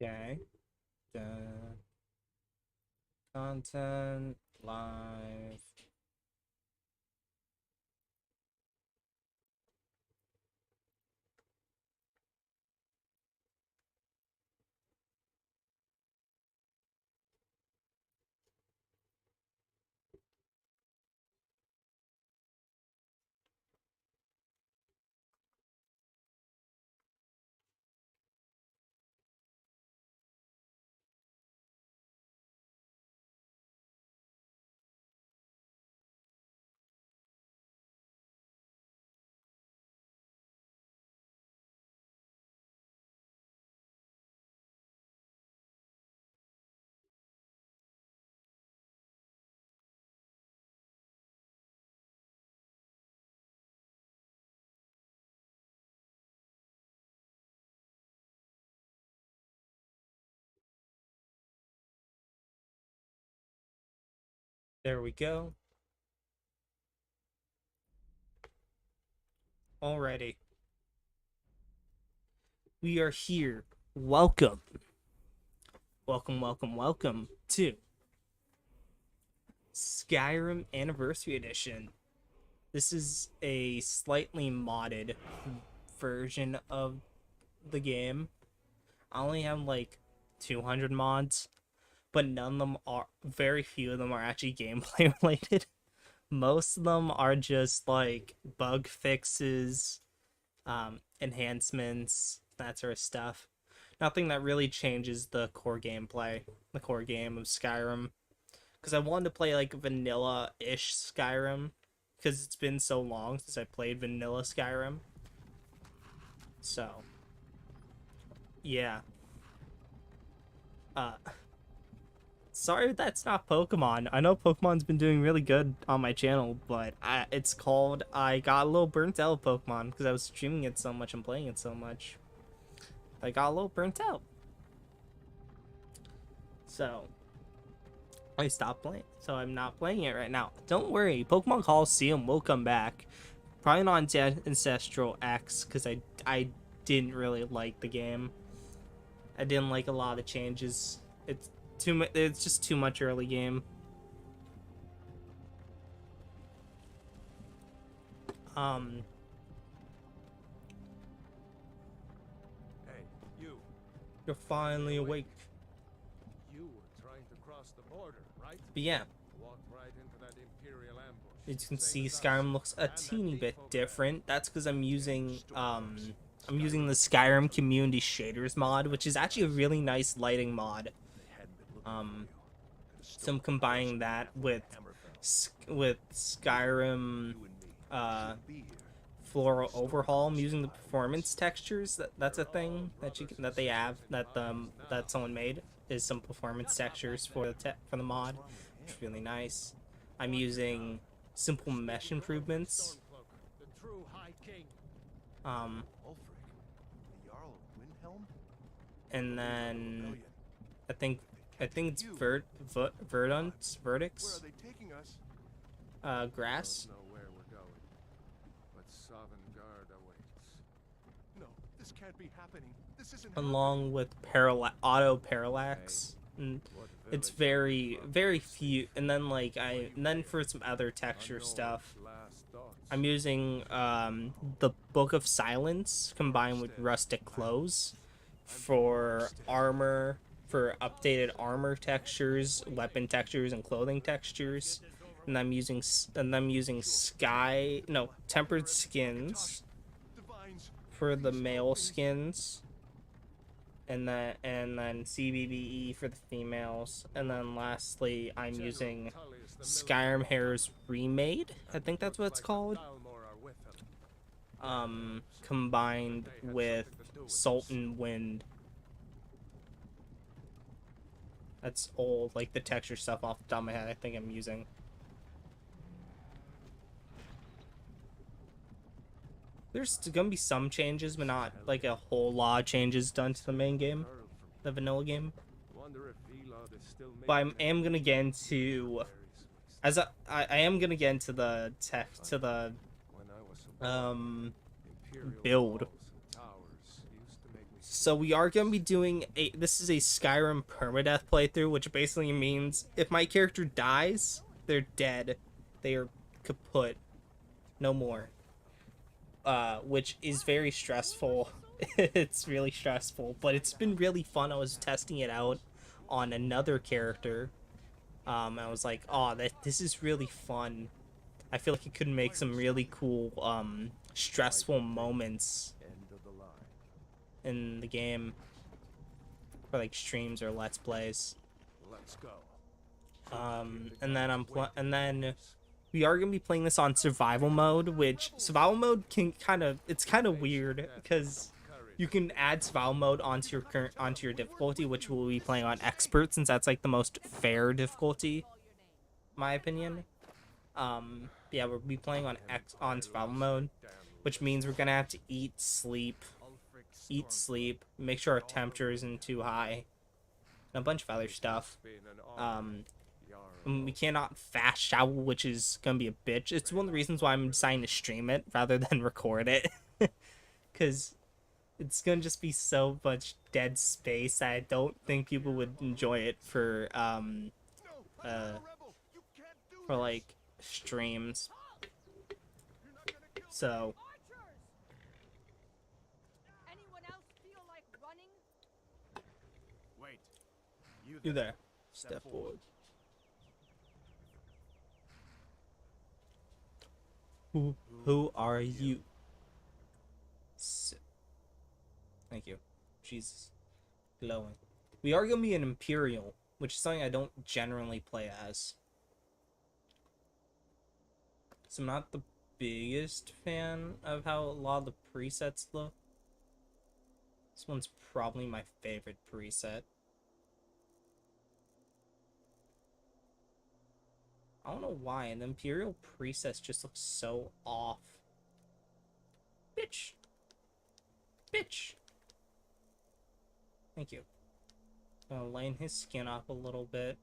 Okay. Content live. There we go. Alrighty. We are here. Welcome. Welcome to Skyrim Anniversary Edition. This is a slightly modded version of the game. I only have like 200 mods, but none of them are, very few of them are actually gameplay related. Most of them are just like bug fixes, enhancements, that sort of stuff. Nothing that really changes the core gameplay, the core game of Skyrim. Because I wanted to play like vanilla-ish Skyrim, because it's been so long since I played vanilla Skyrim. So, yeah. Uh, Sorry that's not Pokemon. I know Pokemon's been doing really good on my channel, but it's called, I got a little burnt out of Pokemon because I was streaming it so much and playing it so much. I got a little burnt out. So, I stopped playing. So I'm not playing it right now. Don't worry, Pokemon Coliseum will come back. Probably not Ancestral X because I didn't really like the game. I didn't like a lot of the changes. It's just too much early game. Um, Hey, you. you're finally awake. You were trying to cross the border, right? But yeah, Walked right into that Imperial ambush. as you can Same see, as us. Skyrim looks a And that teeny bit lethal different. That's because I'm using the Skyrim Community Shaders mod, which is actually a really nice lighting mod. So I'm combining that with Skyrim floral overhaul. I'm using the performance textures. That's a thing that they have that someone made, is some performance textures for the mod, which is really nice. I'm using simple mesh improvements. The true High King. Um, Ulfric, the Jarl of Windhelm? and then I think it's Verdant's Where are verdicts. they taking us? Grass. Don't know where we're going, but Sovngarde awaits. No, this can't be happening. This isn't Along with auto parallax, and it's very few. And then for some other texture stuff, I'm using the Book of Silence combined with rustic clothes for armor, for updated armor textures, weapon textures, and clothing textures. And I'm using tempered skins Divines. for the male skins, and then CBBE for the females, and then lastly I'm using Skyrim Hairs Remade. I think that's what it's called. Combined with Salt and Wind. That's old, like the texture stuff off the top of my head. I think I'm using. There's gonna be some changes, but not like a whole lot of changes done to the main game, the vanilla game. But I am gonna get into I am gonna get into the build. So we are going to be doing this is a Skyrim permadeath playthrough, which basically means if my character dies, they're dead. They are kaput. No more. Which is very stressful. It's really stressful, but it's been really fun. I was testing it out on another character. I was like, oh, this is really fun. I feel like it could make some really cool, stressful moments in the game for like streams or let's plays. Let's go. And then we are gonna be playing this on survival mode, which survival mode can it's kind of weird because you can add survival mode onto your difficulty, which we'll be playing on expert since that's like the most fair difficulty, in my opinion. Yeah, we'll be playing on survival mode, which means we're gonna have to eat, sleep, make sure our temperature isn't too high, and a bunch of other stuff. We cannot fast shower, which is gonna be a bitch. It's one of the reasons why I'm deciding to stream it rather than record it, because it's gonna just be so much dead space that I don't think people would enjoy it for like streams. So Anyone else feel like running? Wait. you there. Step forward. Who are you? Thank you. Jesus. Glowing. We are gonna be an Imperial, which is something I don't generally play as. So I'm not the biggest fan of how a lot of the presets look. This one's probably my favorite preset. I don't know why, and the Imperial presets just look so off. Bitch. Bitch. Thank you. Gonna line his skin up a little bit.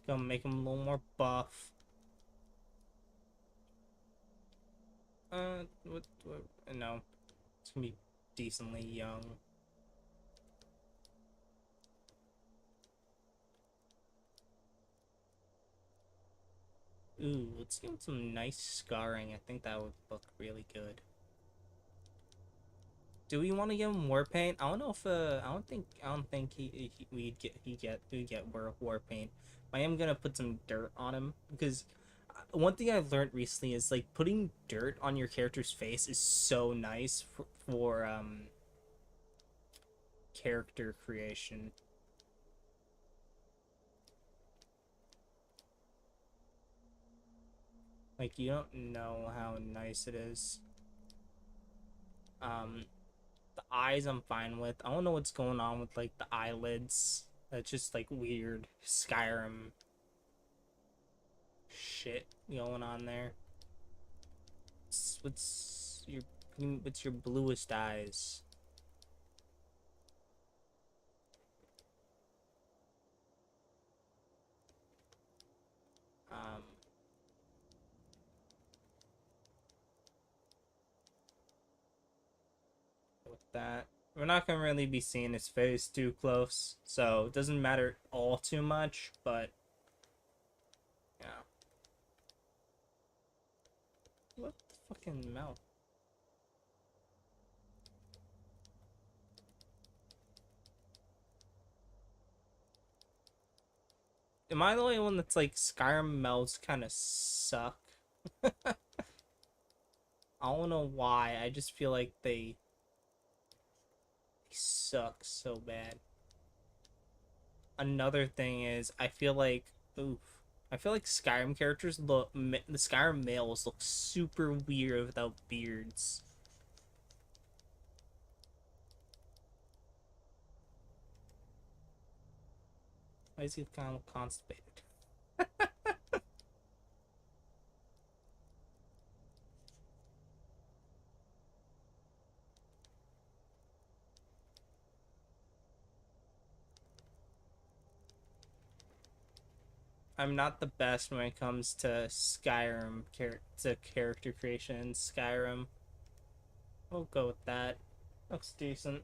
Gonna make him a little more buff. No. It's gonna be decently young. Ooh, let's give him some nice scarring. I think that would look really good. Do we want to give him war paint? I don't know if I don't think we'd get war paint. I am gonna put some dirt on him because one thing I've learned recently is like putting dirt on your character's face is so nice for character creation. Like, you don't know how nice it is. The eyes I'm fine with. I don't know what's going on with like the eyelids. That's just like weird Skyrim shit going on there. What's your bluest eyes? With that, we're not gonna really be seeing his face too close, so it doesn't matter all too much, but yeah. What the fucking mouth? Am I the only one that's like Skyrim mouths kind of suck? I don't know why. I just feel like they suck so bad. Another thing is, I feel like Skyrim characters the Skyrim males look super weird without beards. Why is he kind of constipated? I'm not the best when it comes to Skyrim character creation in Skyrim. We'll go with that. Looks decent.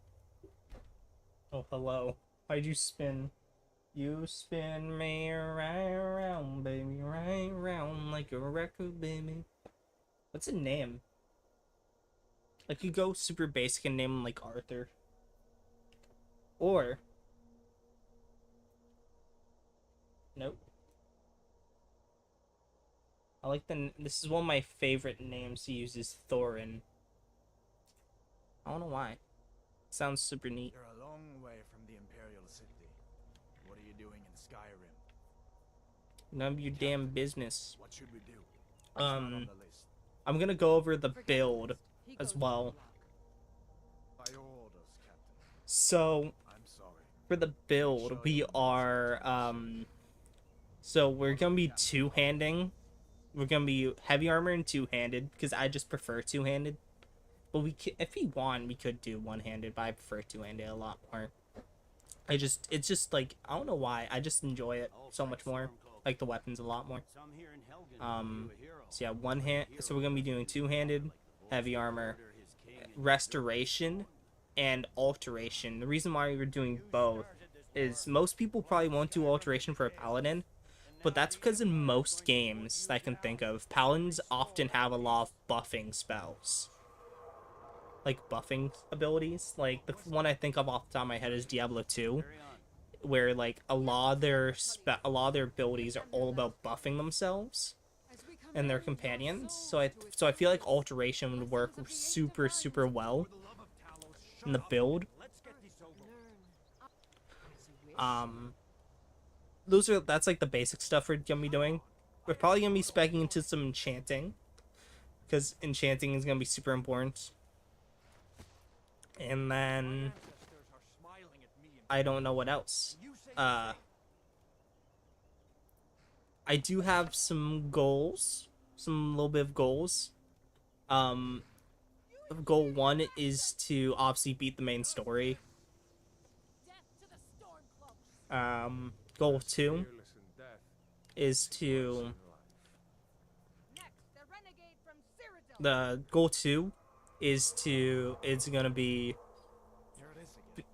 Oh, hello. Why'd you spin? You spin me right around, baby, right around like a record, baby. What's a name? Like, you go super basic and name him like Arthur. Or... Nope. I like this is one of my favorite names to use is Thorin. I don't know why. Sounds super neat. You're a long way from the Imperial City. What are you doing in Skyrim? None of your damn business. What should we do? What's not on the list? I'm gonna go over the Forget build this. He as goes well. to By your orders, Captain. So I'm sorry. for the build, we are so we're gonna be two-handing. We're gonna be heavy armor and two-handed because I just prefer two-handed. But if we want, we could do one-handed, but I prefer two-handed a lot more. It's just like, I don't know why, I just enjoy it so much more. Like the weapons a lot more. So yeah, so we're gonna be doing two-handed, heavy armor, restoration, and alteration. The reason why we're doing both is most people probably won't do alteration for a paladin, but that's because in most games I can think of, paladins often have a lot of buffing spells. Like buffing abilities. Like the one I think of off the top of my head is Diablo 2, where like a lot of their abilities are all about buffing themselves and their companions. So I feel like alteration would work super well in the build. That's like the basic stuff we're gonna be doing. We're probably gonna be speccing into some enchanting, because enchanting is gonna be super important. And then I don't know what else. I do have some goals, some little bit of goals. Goal 1 is to obviously beat the main story. Goal 2 is to it's gonna be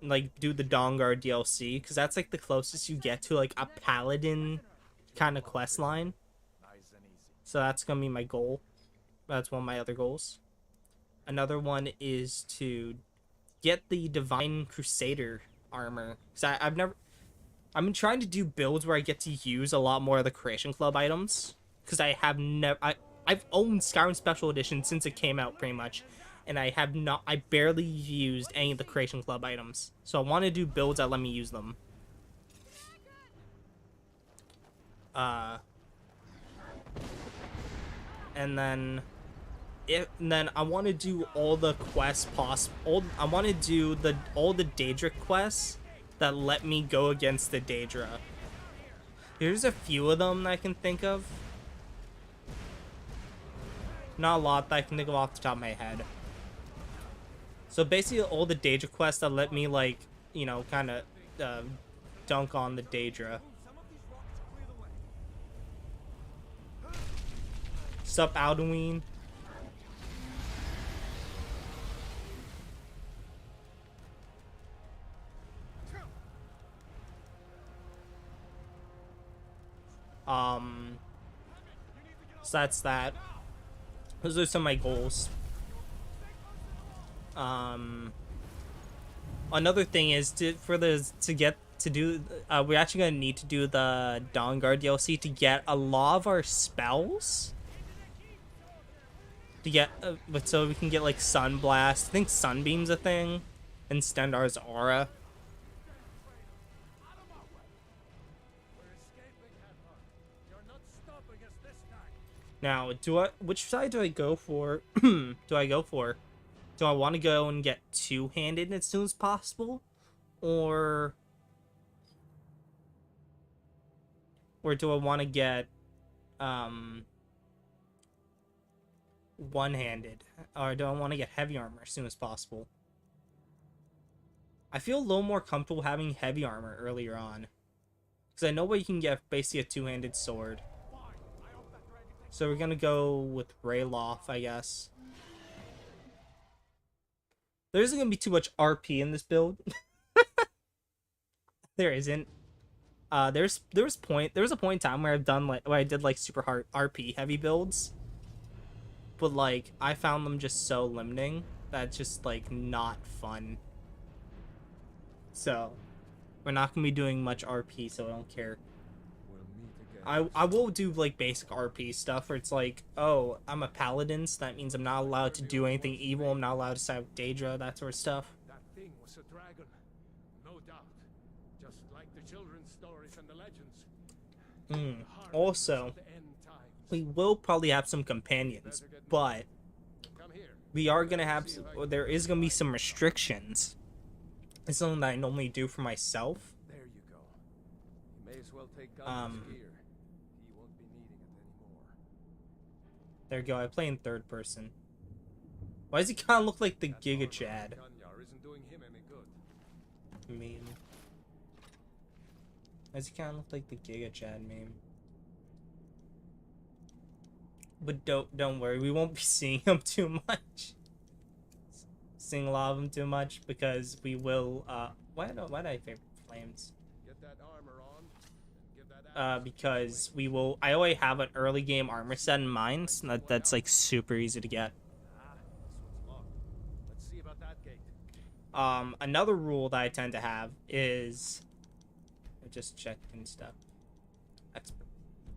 like do the Dawnguard DLC, because that's like the closest you get to like a paladin kind of quest line. So that's gonna be my goal. That's one of my other goals. Another one is to get the Divine Crusader armor, because I've been trying to do builds where I get to use a lot more of the Creation Club items, because I've owned Skyrim Special Edition since it came out pretty much, and I barely used any of the Creation Club items. So I want to do builds that let me use them. And then I want to do all the quests possible. I want to do all the Daedric quests that let me go against the Daedra. There's a few of them that I can think of. Not a lot that I can think of off the top of my head. So basically all the Daedra quests that let me, like, you know, kind of dunk on the Daedra. Sup, Alduin? So that's that. Those are some of my goals. Another thing is we're actually gonna need to do the Dawnguard DLC to get a lot of our spells. So we can get like Sunblast. I think Sunbeam's a thing, and Stendarr's Aura. Now, which side do I go for? Do I want to go and get two-handed as soon as possible? Or do I want to get one-handed? Or do I want to get heavy armor as soon as possible? I feel a little more comfortable having heavy armor earlier on, because I know what you can get basically a two-handed sword. So we're gonna go with Rayloff, I guess. There isn't gonna be too much RP in this build. There isn't. There was a point in time where I did like super hard RP heavy builds, but like I found them just so limiting that it's just like not fun. So we're not gonna be doing much RP, so I don't care. We'll meet again. I will do like basic RP stuff where it's like, oh, I'm a paladin, so that means I'm not allowed to do anything evil. I'm not allowed to side with Daedra, that sort of stuff. That thing was a dragon, no doubt. Just like the children's stories and the legends. Also, Of the end times. we will probably have some companions, but Come here. we are gonna have there is gonna be some restrictions. It's something that I normally do for myself. There you go. You may as well take Gunjar's gear. He won't be needing it anymore. There you go. I play in third person. Why does he kind of look like the Giga Chad Gunjar isn't doing him any good. meme? Why does he kind of look like the Giga Chad meme? But don't worry, we won't be seeing him too much. Seeing a lot of them too much because we will. Why did I favorite flames? Get that armor on and give that Because we will. I already have an early game armor set in mind. So that's like super easy to get. This one's locked. Let's see about that gate. Another rule that I tend to have is. I just checked and stuff.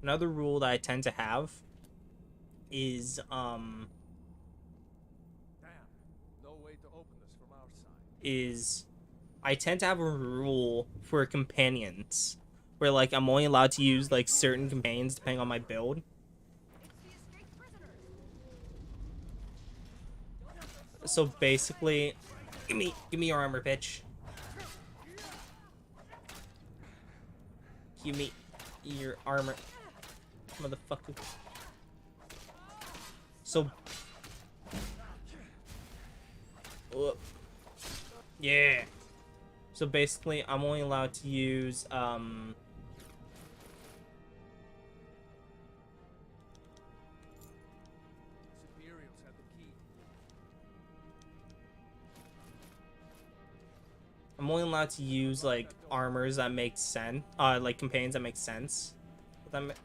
Another rule that I tend to have is Damn. No way to open this from our side. is I tend to have a rule for companions where like I'm only allowed to use like certain companions depending on my build. It's the escaped prisoners. So basically, give me your armor, bitch. Give me your armor, motherfucker. So, yeah. So basically, I'm only allowed to use Imperials have the key. I'm only allowed to use like armors that make sense, like companions that make sense.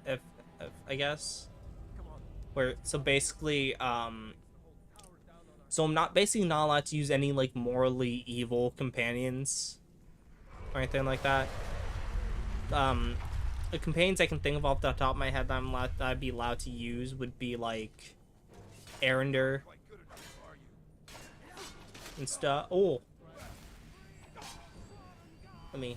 If I guess. Where so basically, so I'm not basically not allowed to use any like morally evil companions or anything like that. The companions I can think of off the top of my head that I'd be allowed to use would be like Arender and stuff. Oh, let me.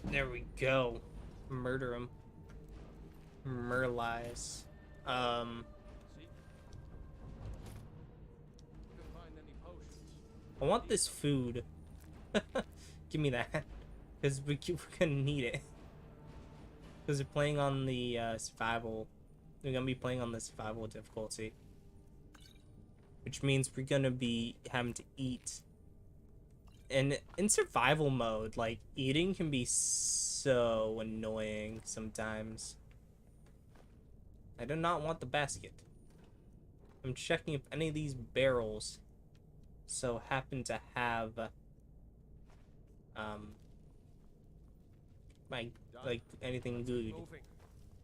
There we go. Murder him. Murlies. See? Couldn't find any potions. I want this food. Give me that. Because we're gonna need it. Because we're playing on the survival. We're gonna be playing on the survival difficulty. Which means we're gonna be having to eat. And in survival mode, like, eating can be so annoying sometimes. I do not want the basket. I'm checking if any of these barrels so happen to have like anything good. Moving.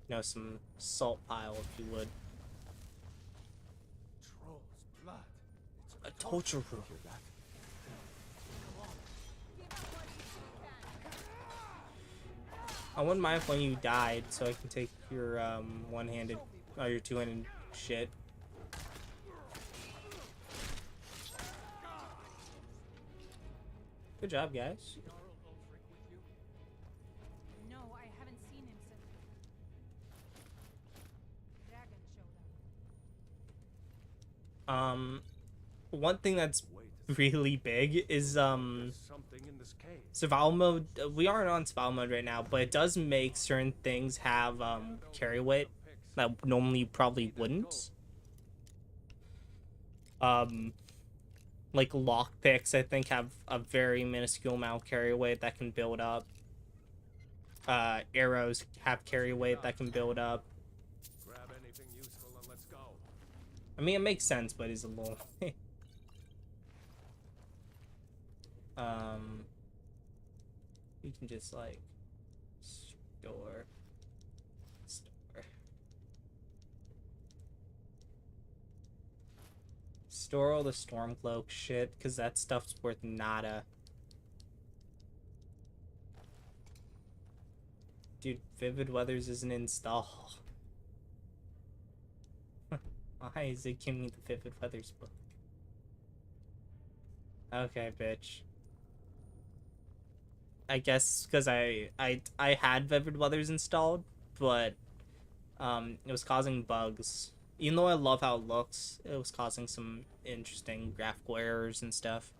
You know, some salt pile if you would. Troll's blood. It's A torture room. I wouldn't mind if when you died, so I can take your one-handed, or your two-handed shit. Good job, guys. No, I haven't seen him since Dragon showed up. One thing that's really big is Something in this cave. survival mode. We aren't on survival mode right now, but it does make certain things have carry weight that normally you probably wouldn't. Like lockpicks, I think, have a very minuscule amount of carry weight that can build up. Arrows have carry weight that can build up. Grab anything useful and let's go. I mean, it makes sense, but he's a little. You can just like store. Store all the Stormcloak shit, because that stuff's worth nada. Dude, Vivid Weathers isn't install. Why is it giving me the Vivid Weathers book? Okay, bitch. I guess because I had Vivid Weathers installed, but it was causing bugs. Even though I love how it looks, it was causing some interesting graphical errors and stuff.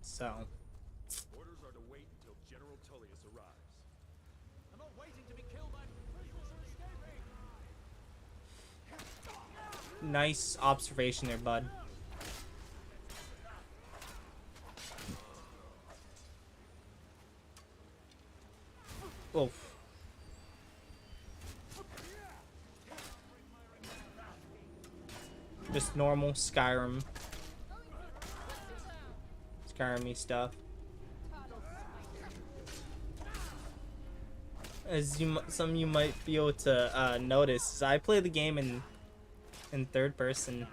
So. Orders are to wait until General Tullius arrives. I'm not waiting to be killed by prisoners escaping. Nice observation there, bud. Oof. Just normal Skyrim. Skyrim-y stuff. As some of you might be able to notice, is I play the game in third person.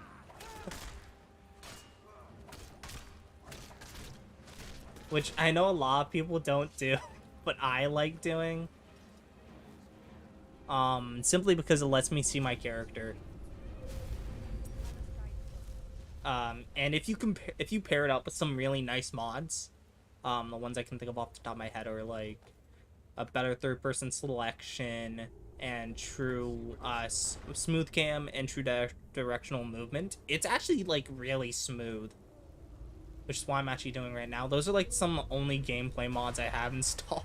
Which I know a lot of people don't do, but I like doing. Simply because it lets me see my character. And if you pair it up with some really nice mods, the ones I can think of off the top of my head are like a better third-person selection and true smooth cam and true directional movement. It's actually like really smooth, which is what I'm actually doing right now. Those are like some only gameplay mods I have installed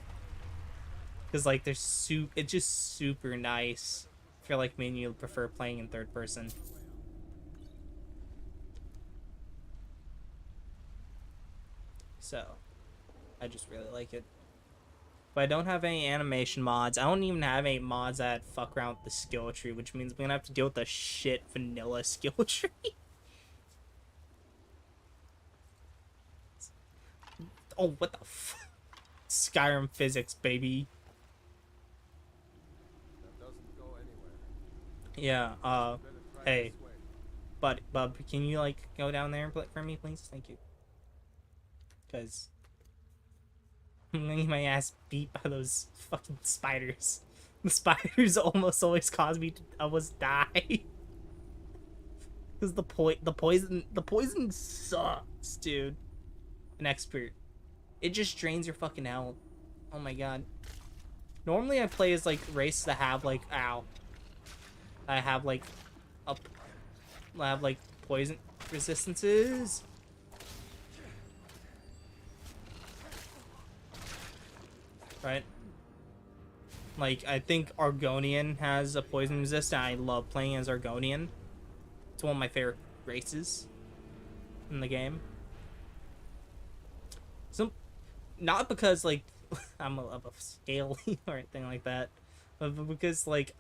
because like it's just super nice. If you're like me and you prefer playing in third person. So, I just really like it. But I don't have any animation mods. I don't even have any mods that fuck around with the skill tree, which means I'm gonna have to deal with the shit vanilla skill tree. Oh, what the f... Skyrim physics, baby. That doesn't go anywhere. Yeah, Better try hey. this way. Bub, can you, like, go down there and play for me, please? Thank you. Because I'm gonna get my ass beat by those fucking spiders. The spiders almost always cause me to almost die. Because the poison sucks, dude. An expert. It just drains your fucking health. Oh my god. Normally I play as like races that have like I have like poison resistances. Right? Like, I think Argonian has a poison resist, and I love playing as Argonian. It's one of my favorite races in the game. So, not because, like, I'm a scaly or anything like that, but because, like,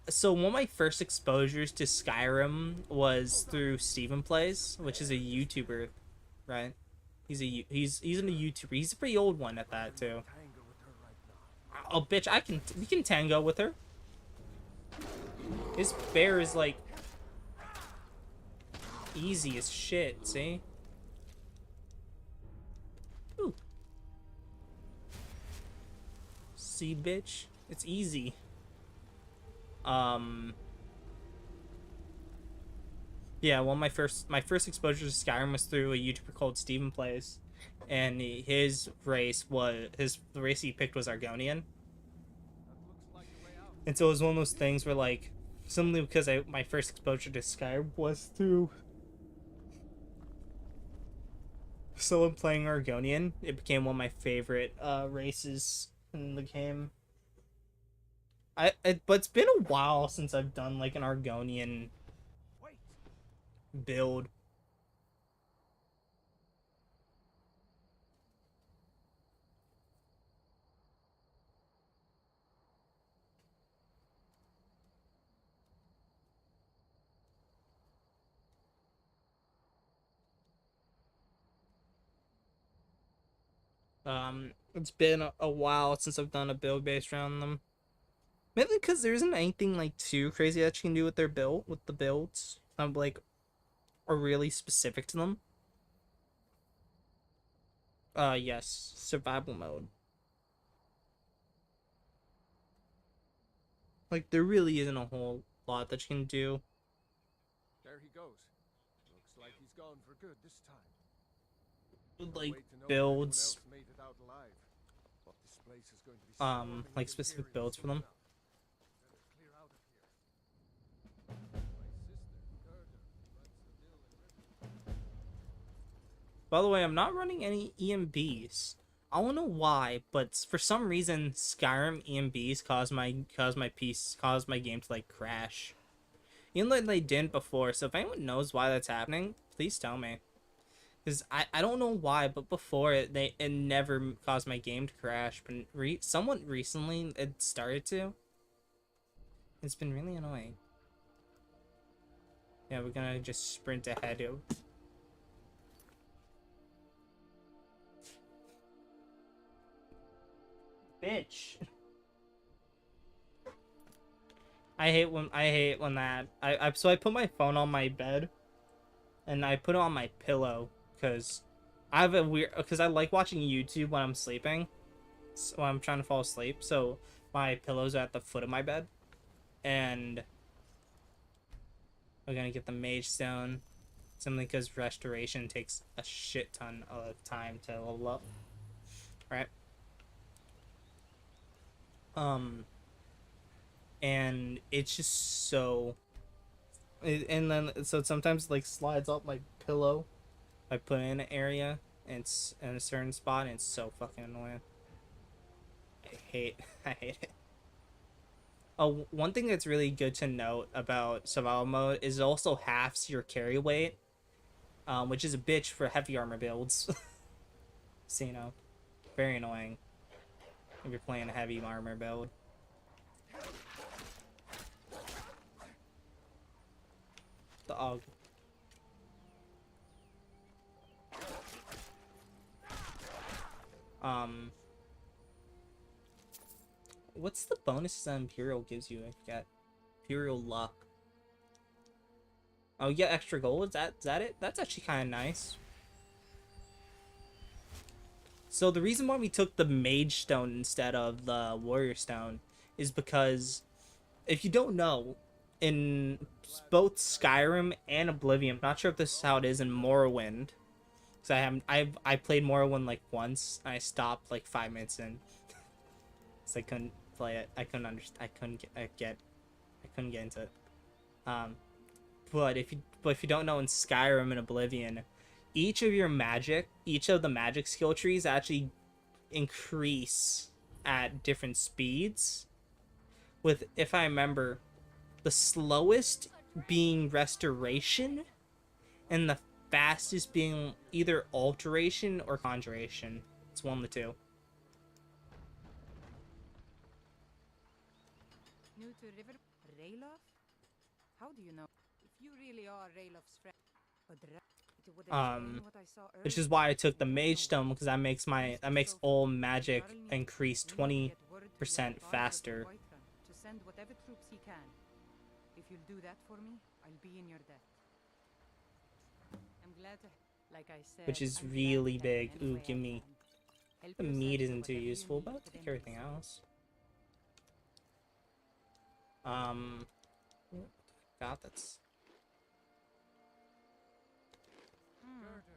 so one of my first exposures to Skyrim was through Steven Plays, which is a YouTuber, right? He's a YouTuber. He's a pretty old one at that too. Oh, bitch! We can tango with her. His bear is like easy as shit. See? Ooh. See, bitch? It's easy. Yeah, well, my first exposure to Skyrim was through a YouTuber called Steven Plays, and the race he picked was Argonian. And so it was one of those things where, like, simply because my first exposure to Skyrim was through someone playing Argonian, it became one of my favorite races in the game. But it's been a while since I've done like an Argonian Wait! build. It's been a while since I've done a build based around them. Mainly because there isn't anything like too crazy that you can do with their build, with the builds. Like, are really specific to them. Yes, survival mode. Like, there really isn't a whole lot that you can do. There he goes. Looks like he's gone for good this time. Like, Wait to know if anyone builds, else made it out alive. But this place is going to be swarming like with specific Imperials builds for them. soon now. Better clear out of here. My sister, Gerda, runs the mill and river. By the way, I'm not running any EMBs. I don't know why, but for some reason, Skyrim EMBs cause my game to like crash. Even though they didn't before, so if anyone knows why that's happening, please tell me. Because I don't know why, but before it never caused my game to crash. But somewhat recently it started to. It's been really annoying. Yeah, we're gonna just sprint ahead of. Bitch. I hate when that so I put my phone on my bed, and I put it on my pillow because I have a weird because I like watching YouTube when I'm sleeping, so when I'm trying to fall asleep. So my pillows are at the foot of my bed, and we're gonna get the Mage Stone, simply because restoration takes a shit ton of time to level up. Right. And it's just so and then so it sometimes like slides up my pillow. I put it in an area and it's in a certain spot and it's so fucking annoying. I hate it. Oh, one thing that's really good to note about survival mode is it also halves your carry weight, which is a bitch for heavy armor builds. So, you know, very annoying if you're playing a heavy armor build. The Og. What's the bonus that Imperial gives you? I forget. Imperial luck. Oh, you get extra gold. Is that it? That's actually kind of nice. So the reason why we took the Mage Stone instead of the Warrior Stone is because, if you don't know, in both Skyrim and Oblivion, I'm not sure if this is how it is in Morrowind, because I played Morrowind like once, and I stopped like 5 minutes in, so I couldn't play it. I couldn't understand. I couldn't get into it. But if you don't know, in Skyrim and Oblivion, each of the magic skill trees actually increase at different speeds. With, if I remember, the slowest being restoration, and the fastest being either alteration or conjuration. It's one of the two. New to River Rayloff? How do you know? If you really are Rayloff's friend, it would explain what I saw Which is earlier. why I took the Mage Stone, because that makes all magic increase 20% faster. To send whatever troops he can. If you'll do that for me, I'll be in your debt. I'm glad to, like I said, Which is I'm glad really to help big. in any Ooh, way give I me. can. Help The yourself meat to isn't too whatever you useful, need but I'll within take everything reason. else. God, that's. Gerda.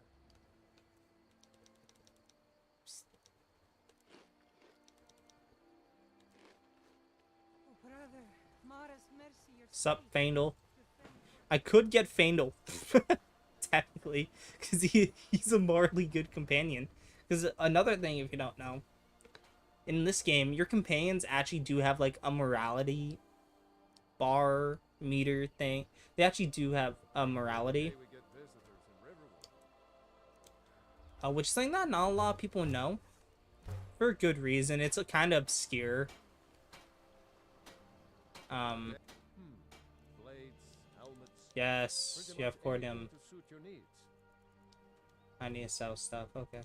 Oh, brother, Mara's mercy, your Sup, strength, Faendal? defend. I could get Faendal, technically, because he's a morally good companion. Because another thing, if you don't know, in this game, your companions actually do have like a morality bar meter thing. They actually do have a morality, We get visitors in Riverwood. which is something that not a lot of people know for a good reason. It's a kind of obscure. Blades, helmets. Yes, Pretty you have much cordium. anything to suit your needs. I need to sell stuff. Okay.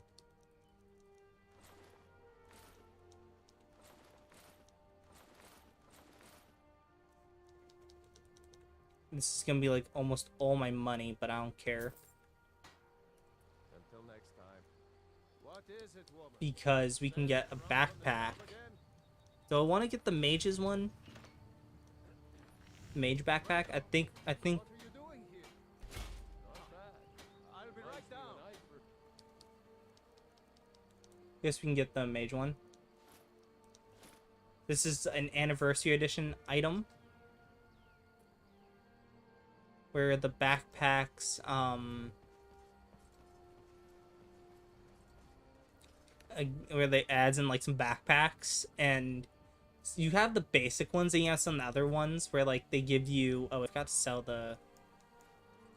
This is gonna be like almost all my money, but I don't care Until next time. What is it, woman? because we can get a backpack. Do I want to get the mage's one? Mage backpack? I think. What are you doing here? Not bad. I'll be right down. Guess we can get the mage one. This is an anniversary edition item, where the backpacks, where they adds in like some backpacks, and you have the basic ones and you have some other ones where like they give you, oh, I forgot to sell the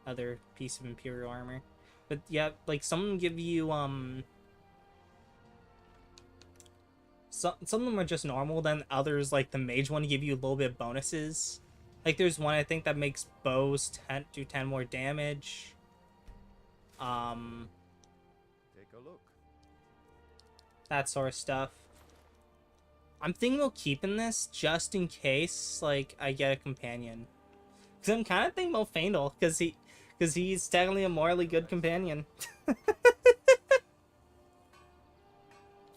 other piece of Imperial armor, but yeah, like some of them give you some of them are just normal, then others like the mage one give you a little bit of bonuses. Like there's one I think that makes bows 10 more damage. Take a look. That sort of stuff. I'm thinking about keeping this just in case like I get a companion. Cause I'm kind of thinking about Faendal because he's technically a morally good companion. If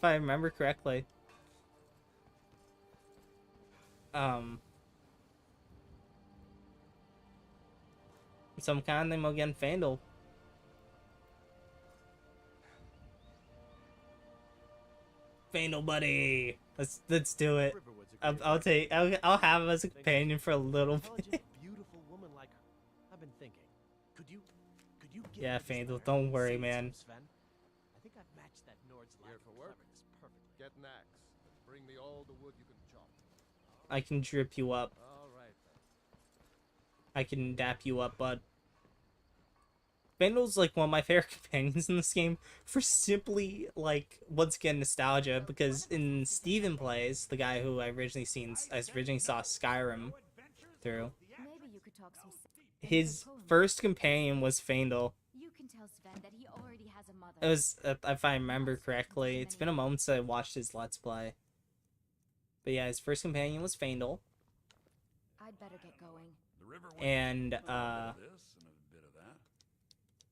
I remember correctly. So I'm kind of thinking about getting Faendal. Faendal, buddy. Let's do it. Riverwood's a great I'll take. I'll have him as a companion for a little Intelligent, bit. beautiful woman like her. I've been thinking. Could you give Yeah, me this Faendal, letter don't and worry, say it's man. from Sven? I think I've matched that Nord's lack Here of for work? cleverness perfectly. Get an axe. And bring me all the wood you can chop. I can drip you up. All right then. I can dap you up, bud. Faendal's like one of my favorite companions in this game for simply like once again nostalgia, because in Steven Plays, the guy who I originally saw Skyrim through, Maybe you could talk some his first companion was Faendal. You can tell Sven that he already has a mother. It was, if I remember correctly, it's been a moment since I watched his Let's Play. But yeah, his first companion was Faendal. I'd better get going. And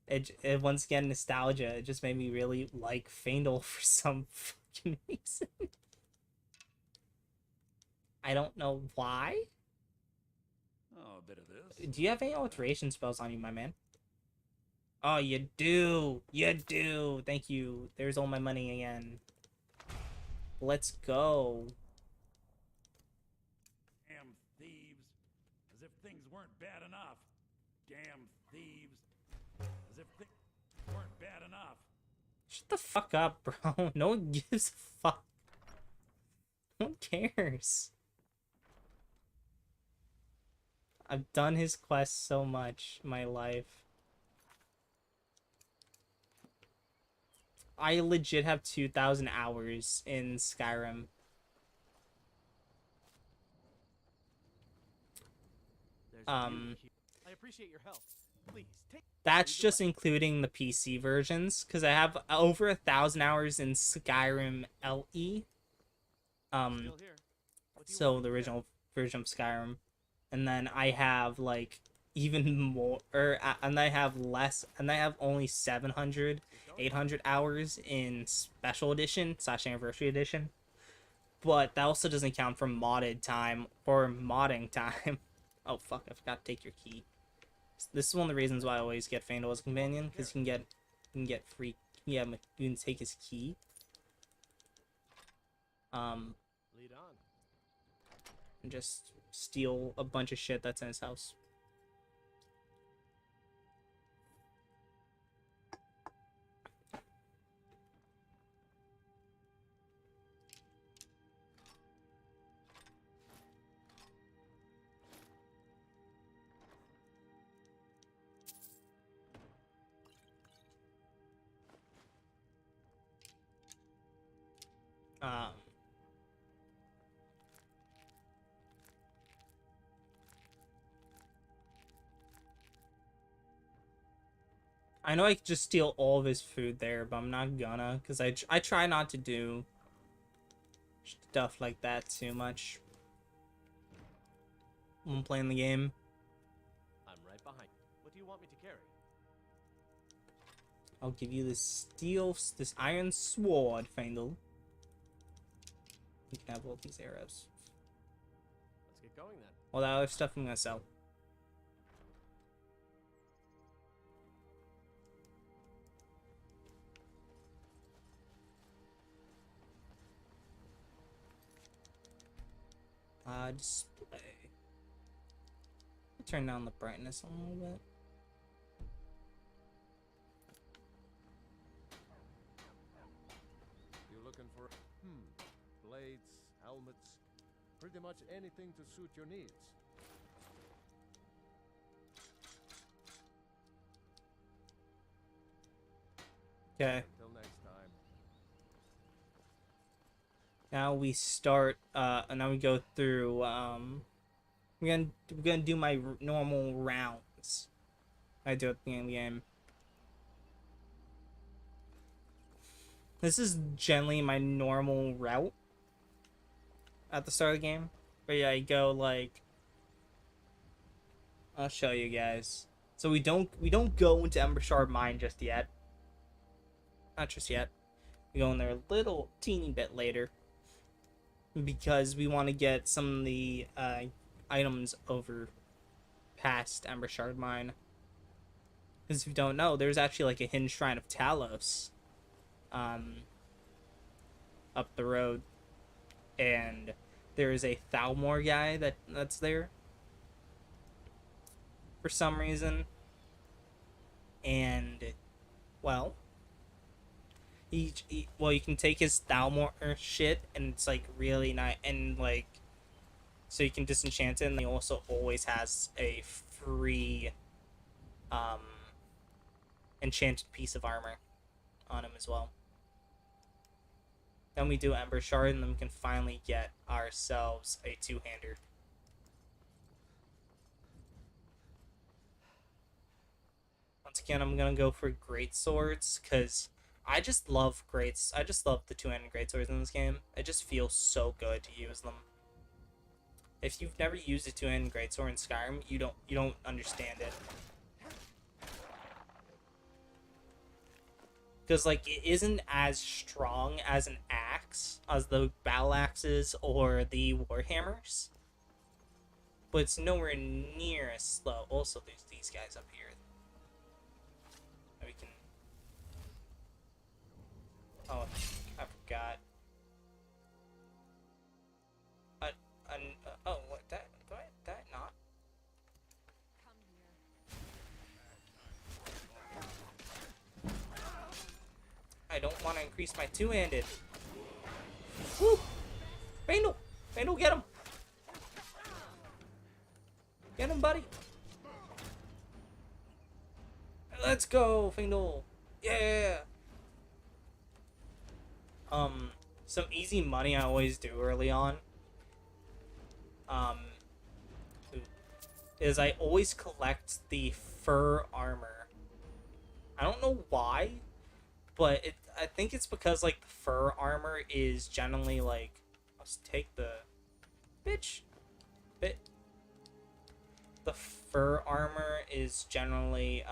it once again nostalgia. It just made me really like Faendal for some fucking reason. I don't know why. Oh, a bit of this. Do you have any alteration spells on you, my man? Oh, you do. You do. Thank you. There's all my money again. Let's go. Damn thieves. As if things weren't bad enough. Damn thieves. As if things weren't bad enough. Shut the fuck up, bro. No one gives a fuck. No one cares. I've done his quest so much in my life. I legit have 2,000 hours in Skyrim. There's beauty here. I appreciate your help. Please take. That's just including the PC versions, because I have over 1,000 hours in Skyrim LE. Still here. What do you So want the me to do? original version of Skyrim, and then I have like even more, and I have less, and I have only 700, 800 hours in Special Edition / Anniversary Edition. But that also doesn't count for modded time or modding time. Oh fuck! I forgot to take your key. This is one of the reasons why I always get Faendal as a companion, because you can get free. Yeah, you can take his key. Lead on. And just steal a bunch of shit that's in his house. Um, I know I could just steal all of his food there, but I'm not gonna, because I try not to do stuff like that too much when playing the game. I'm right behind. What do you want me to carry? I'll give you this iron sword, Fandel. You can have all these arrows. Let's get going then. All that other stuff I'm gonna sell. Display. Turn down the brightness a little bit. You looking for blades, helmets, pretty much anything to suit your needs. Okay. Until next time. Now we start, and now we go through, we're gonna do my normal rounds I do at the end of the game. This is generally my normal route at the start of the game. But yeah, I go like, I'll show you guys. So we don't go into Ember Shard Mine just yet. Not just yet. We go in there a little teeny bit later, because we want to get some of the items over past Ember Shard Mine. Because if you don't know, there's actually like a hidden shrine of Talos up the road, and there is a Thalmor guy that's there for some reason, and well, well, you can take his Thalmor shit, and it's like really nice, and like, so you can disenchant it, and he also always has a free enchanted piece of armor on him as well. Then we do Ember Shard, and then we can finally get ourselves a two-hander. Once again, I'm gonna go for great swords, because I just love the two-handed great swords in this game. It just feels so good to use them. If you've never used a two-handed great sword in Skyrim, you don't understand it. Because, like, it isn't as strong as an axe, as the battle axes or the warhammers. But it's nowhere near as slow. Also, there's these guys up here that we can... Oh, I forgot. Oh, what, did I not? I don't want to increase my two-handed. Woo! Vandal! Vandal, get him! Get him, buddy! Let's go, Vandal! Yeah! Some easy money I always do early on, is I always collect the fur armor. I don't know why, but I think it's because, like, the fur armor is generally, like... Let's take the... Bitch! The fur armor is generally,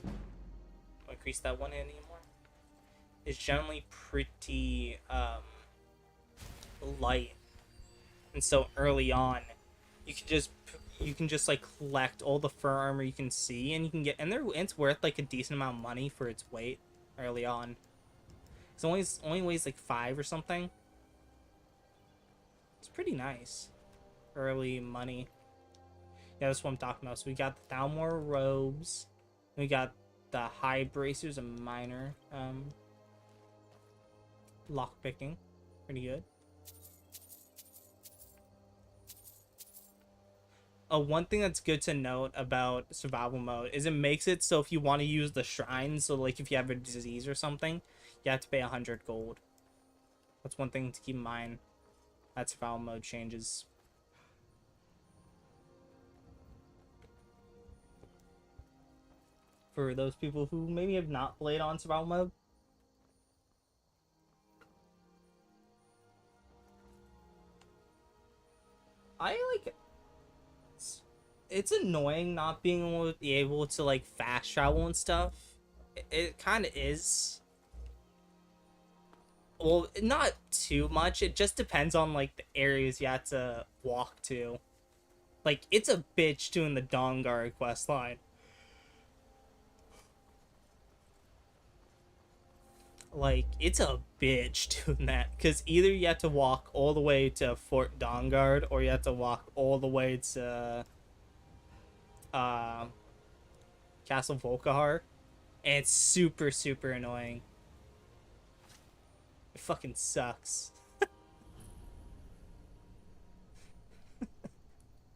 Don't increase that one hand anymore. It's generally pretty, light. And so early on, you can just like collect all the fur armor you can see, and you can get, and it's worth like a decent amount of money for its weight early on. It only weighs like 5 or something. It's pretty nice. Early money. Yeah, that's what I'm talking about. So we got the Thalmor robes. We got the high bracers and minor lockpicking. Pretty good. one thing that's good to note about survival mode is it makes it so if you want to use the shrine, so like if you have a disease or something, you have to pay 100 gold. That's one thing to keep in mind. That survival mode changes. For those people who maybe have not played on survival mode. I like it's annoying not being able to like fast travel and stuff. It kind of is. Well, not too much. It just depends on like the areas you have to walk to. Like it's a bitch doing the Dawnguard quest line. Like it's a bitch doing that because either you have to walk all the way to Fort Dawnguard or you have to walk all the way to Castle Volkihar, and it's super annoying. It fucking sucks.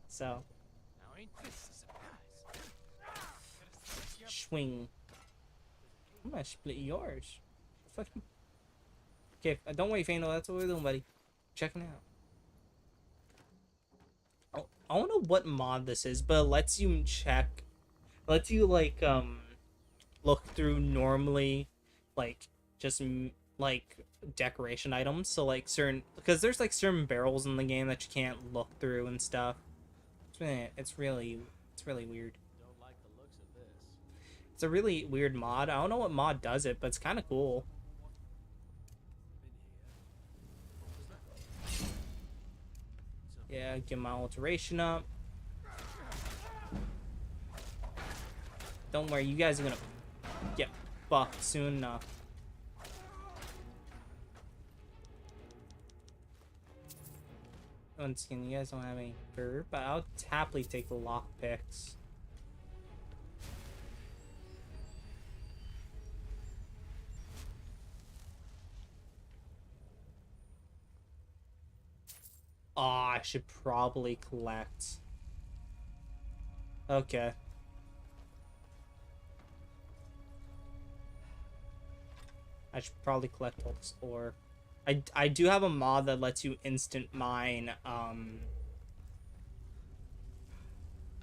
So Now ain't this a surprise? swing. I'm gonna split yours. Fucking. Okay, don't worry, Fano. That's what we're doing, buddy. Checking it out. Oh, I don't know what mod this is, but it lets you check. Lets you like look through normally, like just like decoration items. So like certain, because there's like certain barrels in the game that you can't look through and stuff. It's really weird. Don't like the looks of this. It's a really weird mod. I don't know what mod does it, but it's kind of cool. Yeah, get my alteration up. Don't worry, you guys are gonna get fucked soon enough. Once again, you guys don't have any fur, but I'll happily take the lockpicks. Oh, I should probably collect. Okay. I should probably collect all this ore. I do have a mod that lets you instant mine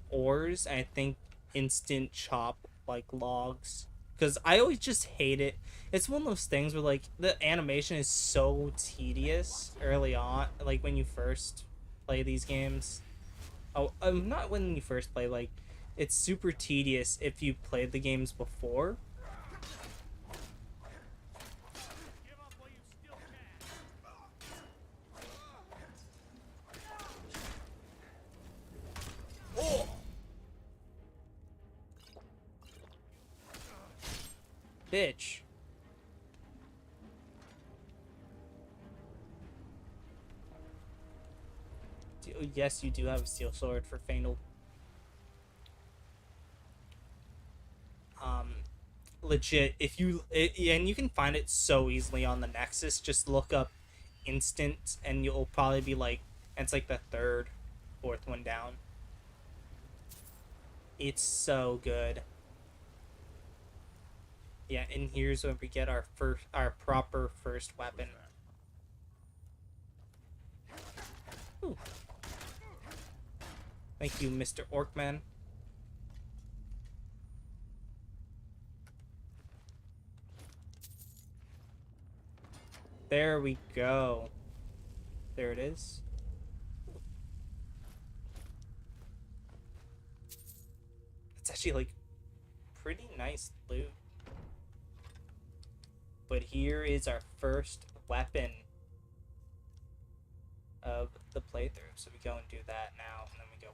ores, and I think instant chop like logs. Because I always just hate it. It's one of those things where like the animation is so tedious early on, like when you first play these games. Oh, not when you first play, like it's super tedious if you played the games before. Oh! Bitch. Yes, you do have a steel sword for Fandel. Legit, if you and you can find it so easily on the Nexus, just look up instant and you'll probably be like, and it's like the third, fourth one down. It's so good. Yeah, and here's where we get our proper first weapon. Ooh. Thank you, Mr. Orkman. There we go. There it is. It's actually like pretty nice loot. But here is our first weapon of the playthrough. So we go and do that now, and then we go.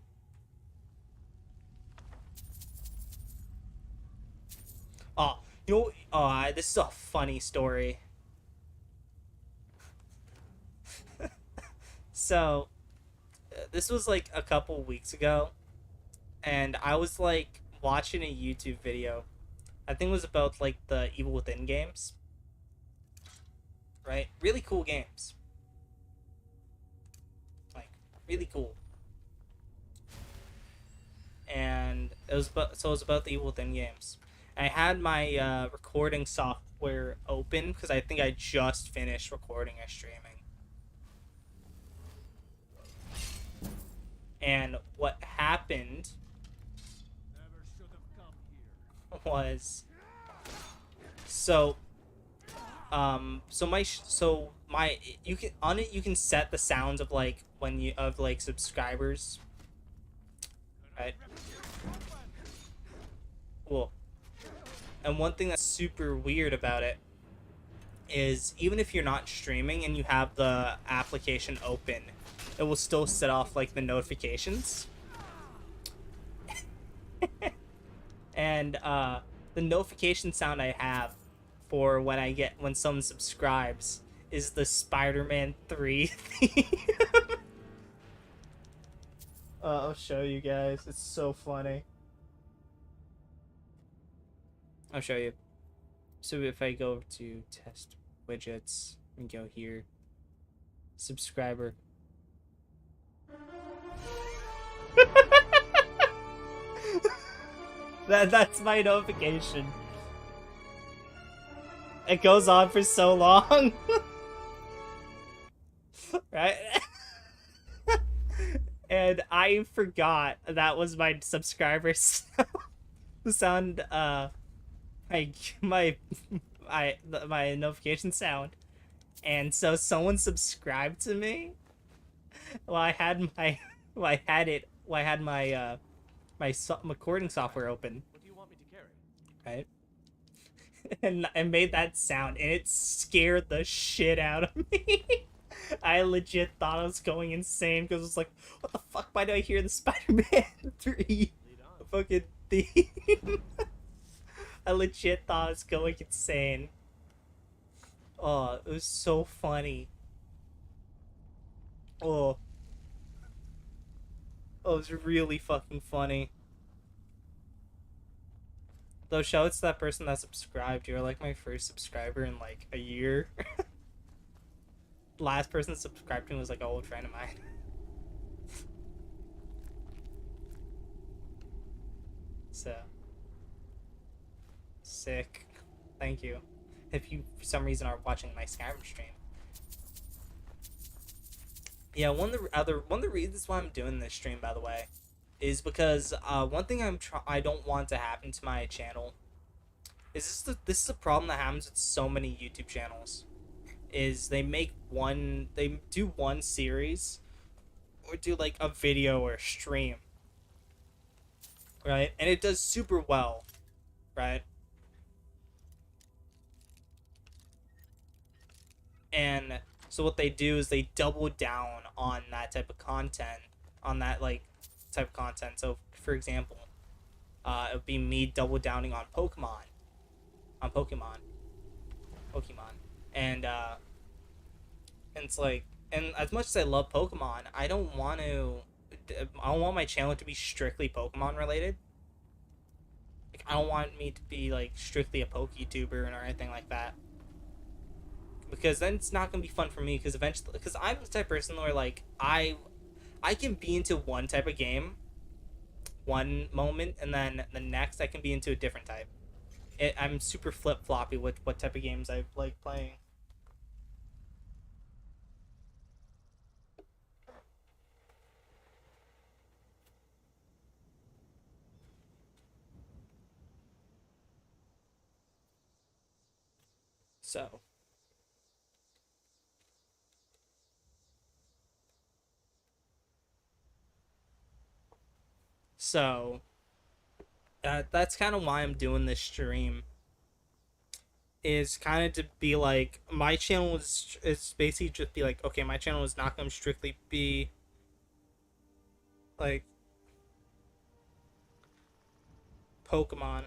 Oh, you know, this is a funny story. So, this was like a couple weeks ago, and I was like watching a YouTube video. I think it was about like the Evil Within games. Right? Really cool games. Like, really cool. and it was about the Evil Within games. I had my recording software open because I think I just finished recording and streaming. And what happened Never should have come here. was so my you can on it you can set the sounds of like when you of like subscribers, right? Cool. And one thing that's super weird about it is even if you're not streaming and you have the application open, it will still set off like the notifications. And the notification sound I have for when someone subscribes is the Spider-Man 3 theme. I'll show you guys. It's so funny. I'll show you. So if I go to test widgets and go here, subscriber. That's my notification. It goes on for so long. Right? And I forgot that was my subscribers sound my notification sound. And so someone subscribed to me while I had my recording software open, What do you want me to carry? right? And I made that sound, and it scared the shit out of me. I legit thought I was going insane because it was like, what the fuck? Why do I hear the Spider-Man 3 Lead on. fucking theme? I legit thought I was going insane. Oh, it was so funny. Oh. Oh, it was really fucking funny. Though, shout out to that person that subscribed. You're like my first subscriber in like a year. Last person that subscribed to me was like an old friend of mine. So. Sick. Thank you. If you, for some reason, are watching my Skyrim stream. Yeah, one of the reasons why I'm doing this stream, by the way, is because one thing I don't want to happen to my channel is this is a problem that happens with so many YouTube channels. Is they do one series or do like a video or a stream, right? And it does super well, right? And so what they do is they double down on that type of content, on that like type of content. So for example, it would be me double downing on Pokemon, and it's like, and as much as I love Pokemon, I don't want my channel to be strictly Pokemon related. Like, I don't want me to be like strictly a PokeTuber or anything like that. Because then it's not gonna be fun for me. Because eventually, because I'm the type of person where like I can be into one type of game, one moment, and then the next I can be into a different type. I'm super flip floppy with what type of games I like playing. So. So, that's kind of why I'm doing this stream. Is kind of to be like, my channel is basically just be like, okay, my channel is not going to strictly be like Pokemon.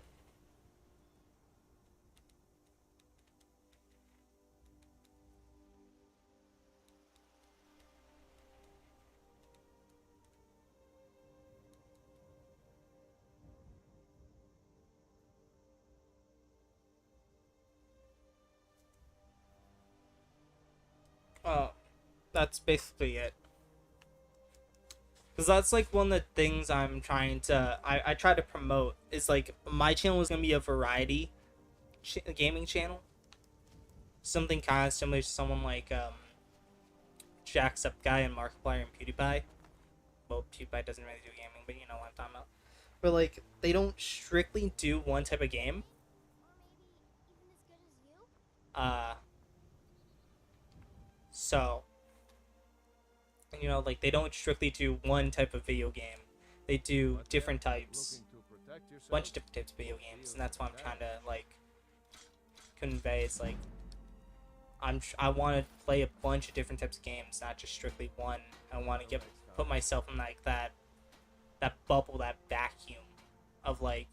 Oh, that's basically it. Because that's like one of the things I'm trying to I try to promote is like my channel is gonna be a variety gaming channel, something kind of similar to someone like Jack's Up Guy and Markiplier and PewDiePie. Well, PewDiePie doesn't really do gaming, but you know what I'm talking about. But like they don't strictly do one type of game. So you know, like they don't strictly do one type of video game. They do different types, a bunch of different types of video games, and that's what I'm trying to like convey. Is like I want to play a bunch of different types of games, not just strictly one. I want to put myself in like that bubble, that vacuum of like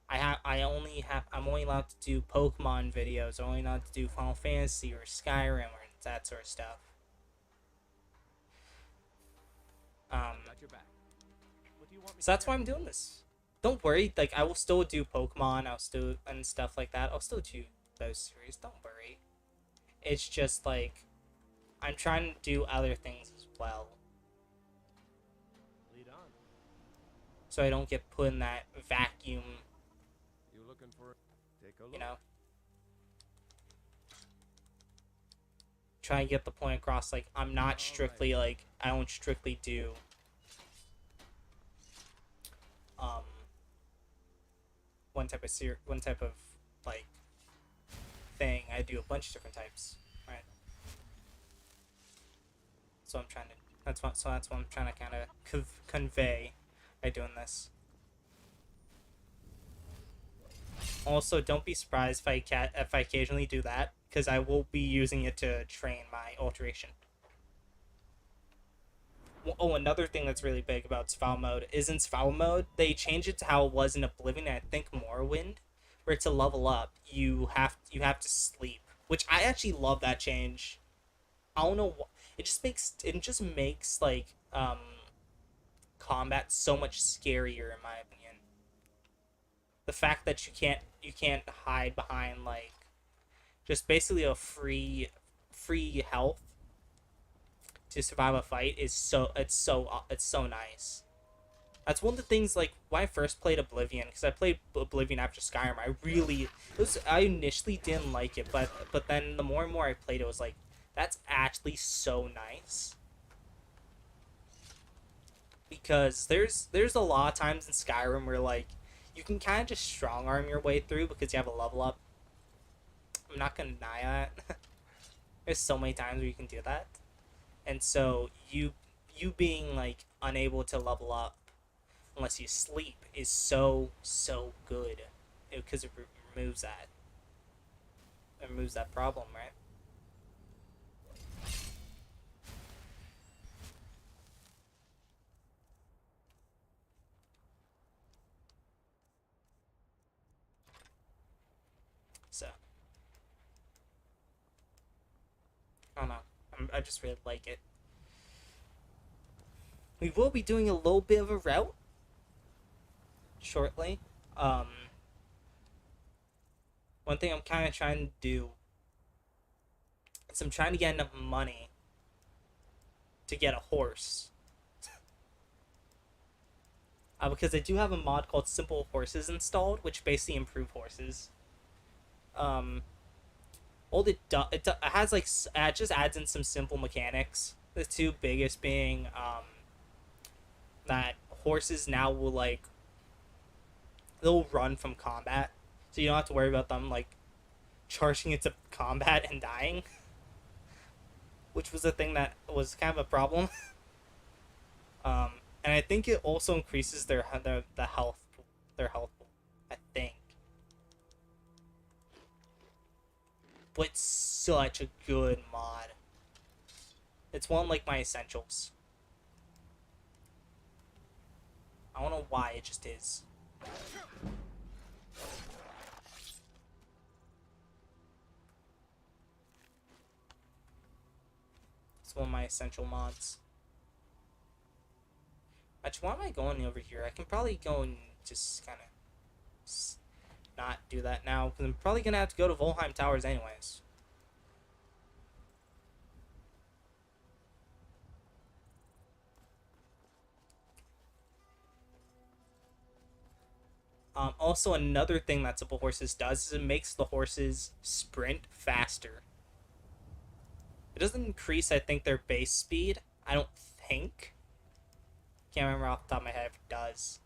I'm only allowed to do Pokemon videos, I'm only allowed to do Final Fantasy or Skyrim or that sort of stuff. Got your back. What do you want me So that's to why I'm doing this. Don't worry, like I will still do Pokemon, I'll still and stuff like that. I'll still do those series. Don't worry. It's just like I'm trying to do other things as well, lead on? so I don't get put in that vacuum. You looking for? Take a look. You know, try and get the point across. Like I'm not strictly like I don't strictly do one type of like thing. I do a bunch of different types, right? So I'm trying to that's what I'm trying to kind of convey by doing this. Also, don't be surprised if I occasionally do that, because I will be using it to train my alteration. Oh, another thing that's really big about survival mode is in survival mode, they changed it to how it was in Oblivion and I think Morrowind, where to level up, you have to sleep, which I actually love that change. I don't know what it just makes like combat so much scarier in my opinion. The fact that you can't hide behind like just basically a free health to survive a fight is so nice. That's one of the things, like when I first played Oblivion, because I played Oblivion after Skyrim. I initially didn't like it, but then the more and more I played it, was like, that's actually so nice. Because there's a lot of times in Skyrim where like you can kind of just strong arm your way through because you have a level up. I'm not gonna deny that. There's so many times where you can do that. And so you being like unable to level up unless you sleep is so good, because it removes that. It removes that problem, right? So I don't know. I just really like it. We will be doing a little bit of a route shortly. One thing I'm kind of trying to do is I'm trying to get enough money to get a horse. Because I do have a mod called Simple Horses installed, which basically improve horses. All it has like it just adds in some simple mechanics. The two biggest being that horses now will like they'll run from combat, so you don't have to worry about them like charging into combat and dying, which was a thing that was kind of a problem. And I think it also increases their health pool, I think. But it's such a good mod. It's one of like my essentials. I don't know why, it just is. It's one of my essential mods. Actually, why am I going over here? I can probably go and just kind of not do that now, because I'm probably going to have to go to Volheim Towers anyways. also another thing that simple horses does is it makes the horses sprint faster. It doesn't increase, I think, their base speed. I don't think. Can't remember off the top of my head if it does.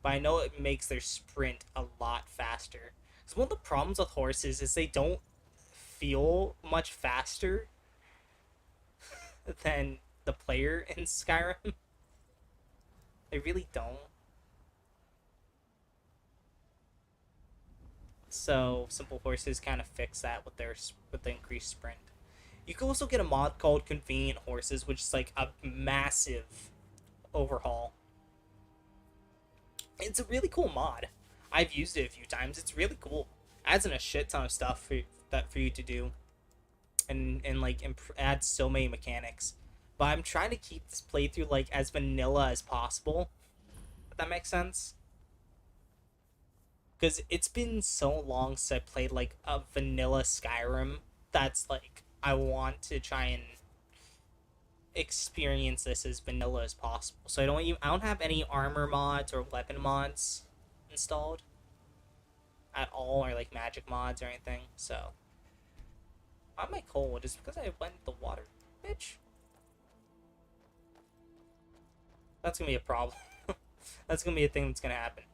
But I know it makes their sprint a lot faster. Because one of the problems with horses is they don't feel much faster than the player in Skyrim. They really don't. So simple horses kind of fix that with the increased sprint. You can also get a mod called Convenient Horses, which is like a massive overhaul. It's a really cool mod. I've used it a few times. It's really cool. Adds in a shit ton of stuff for you to do, and adds so many mechanics. But I'm trying to keep this playthrough like as vanilla as possible. If that makes sense. Because it's been so long since I played like a vanilla Skyrim. That's like I want to try and experience this as vanilla as possible. So I don't have any armor mods or weapon mods installed at all, or like magic mods or anything. So why am I cold? Is it because I went in the water, bitch? That's gonna be a problem. That's gonna be a thing that's gonna happen.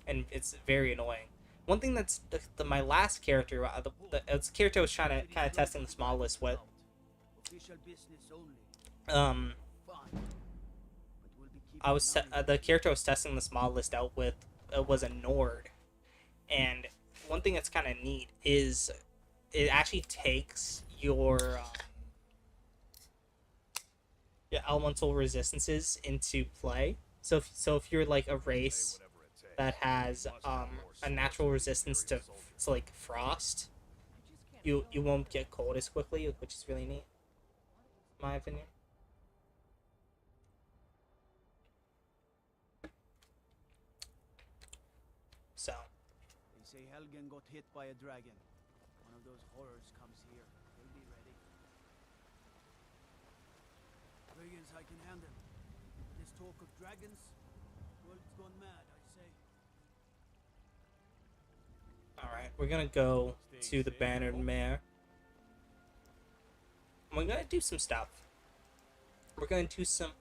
And it's very annoying. One thing that's my last character, it's the character I was trying to kind of testing the small list with. The character I was testing the small list out with was a Nord, and one thing that's kind of neat is it actually takes your elemental resistances into play. So if you're like a race that has a natural resistance to like frost, you won't get cold as quickly, which is really neat, in my opinion. So they say Helgen got hit by a dragon. One of those horrors comes here. He'll be ready. Dragons I can handle. This talk of dragons, world's gone mad, I say. Alright, we're gonna go to the Bannered Mare. We're gonna do some stuff. We're gonna do some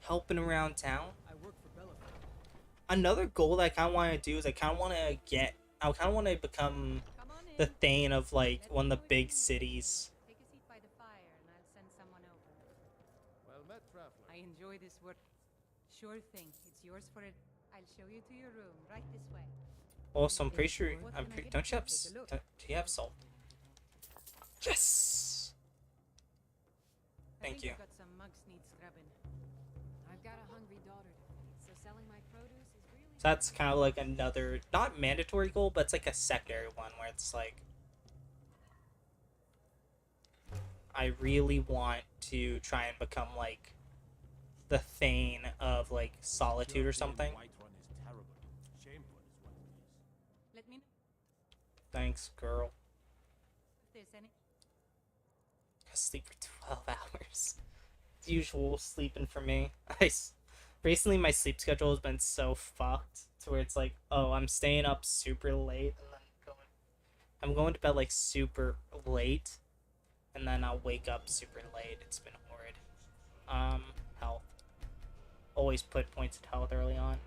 helping around town. I work for Bellefield. Another goal that I kind of want to do is I kind of want to become the Thane of like one of the big cities. Take a seat by the fire and I'll send someone over. Well met, traveler. I enjoy this work. Sure thing. It's yours for it. I'll show you to your room. Right this way. Also, I'm pretty sure. Don't you have? Do you have salt? Yes. Thank you. I've got some mugs need scrubbing. I've got a hungry daughter to feed, so selling my produce is really... So that's kind of like another, not mandatory goal, but it's like a secondary one where it's like, I really want to try and become like the Thane of like Solitude or something. Let me know Thanks, girl. if there's any. I sleep for 12 hours. It's usual sleeping for me. Recently my sleep schedule has been so fucked to where it's like, oh, I'm staying up super late and then I'm going to bed like super late and then I'll wake up super late. It's been horrid. Health. Always put points at health early on.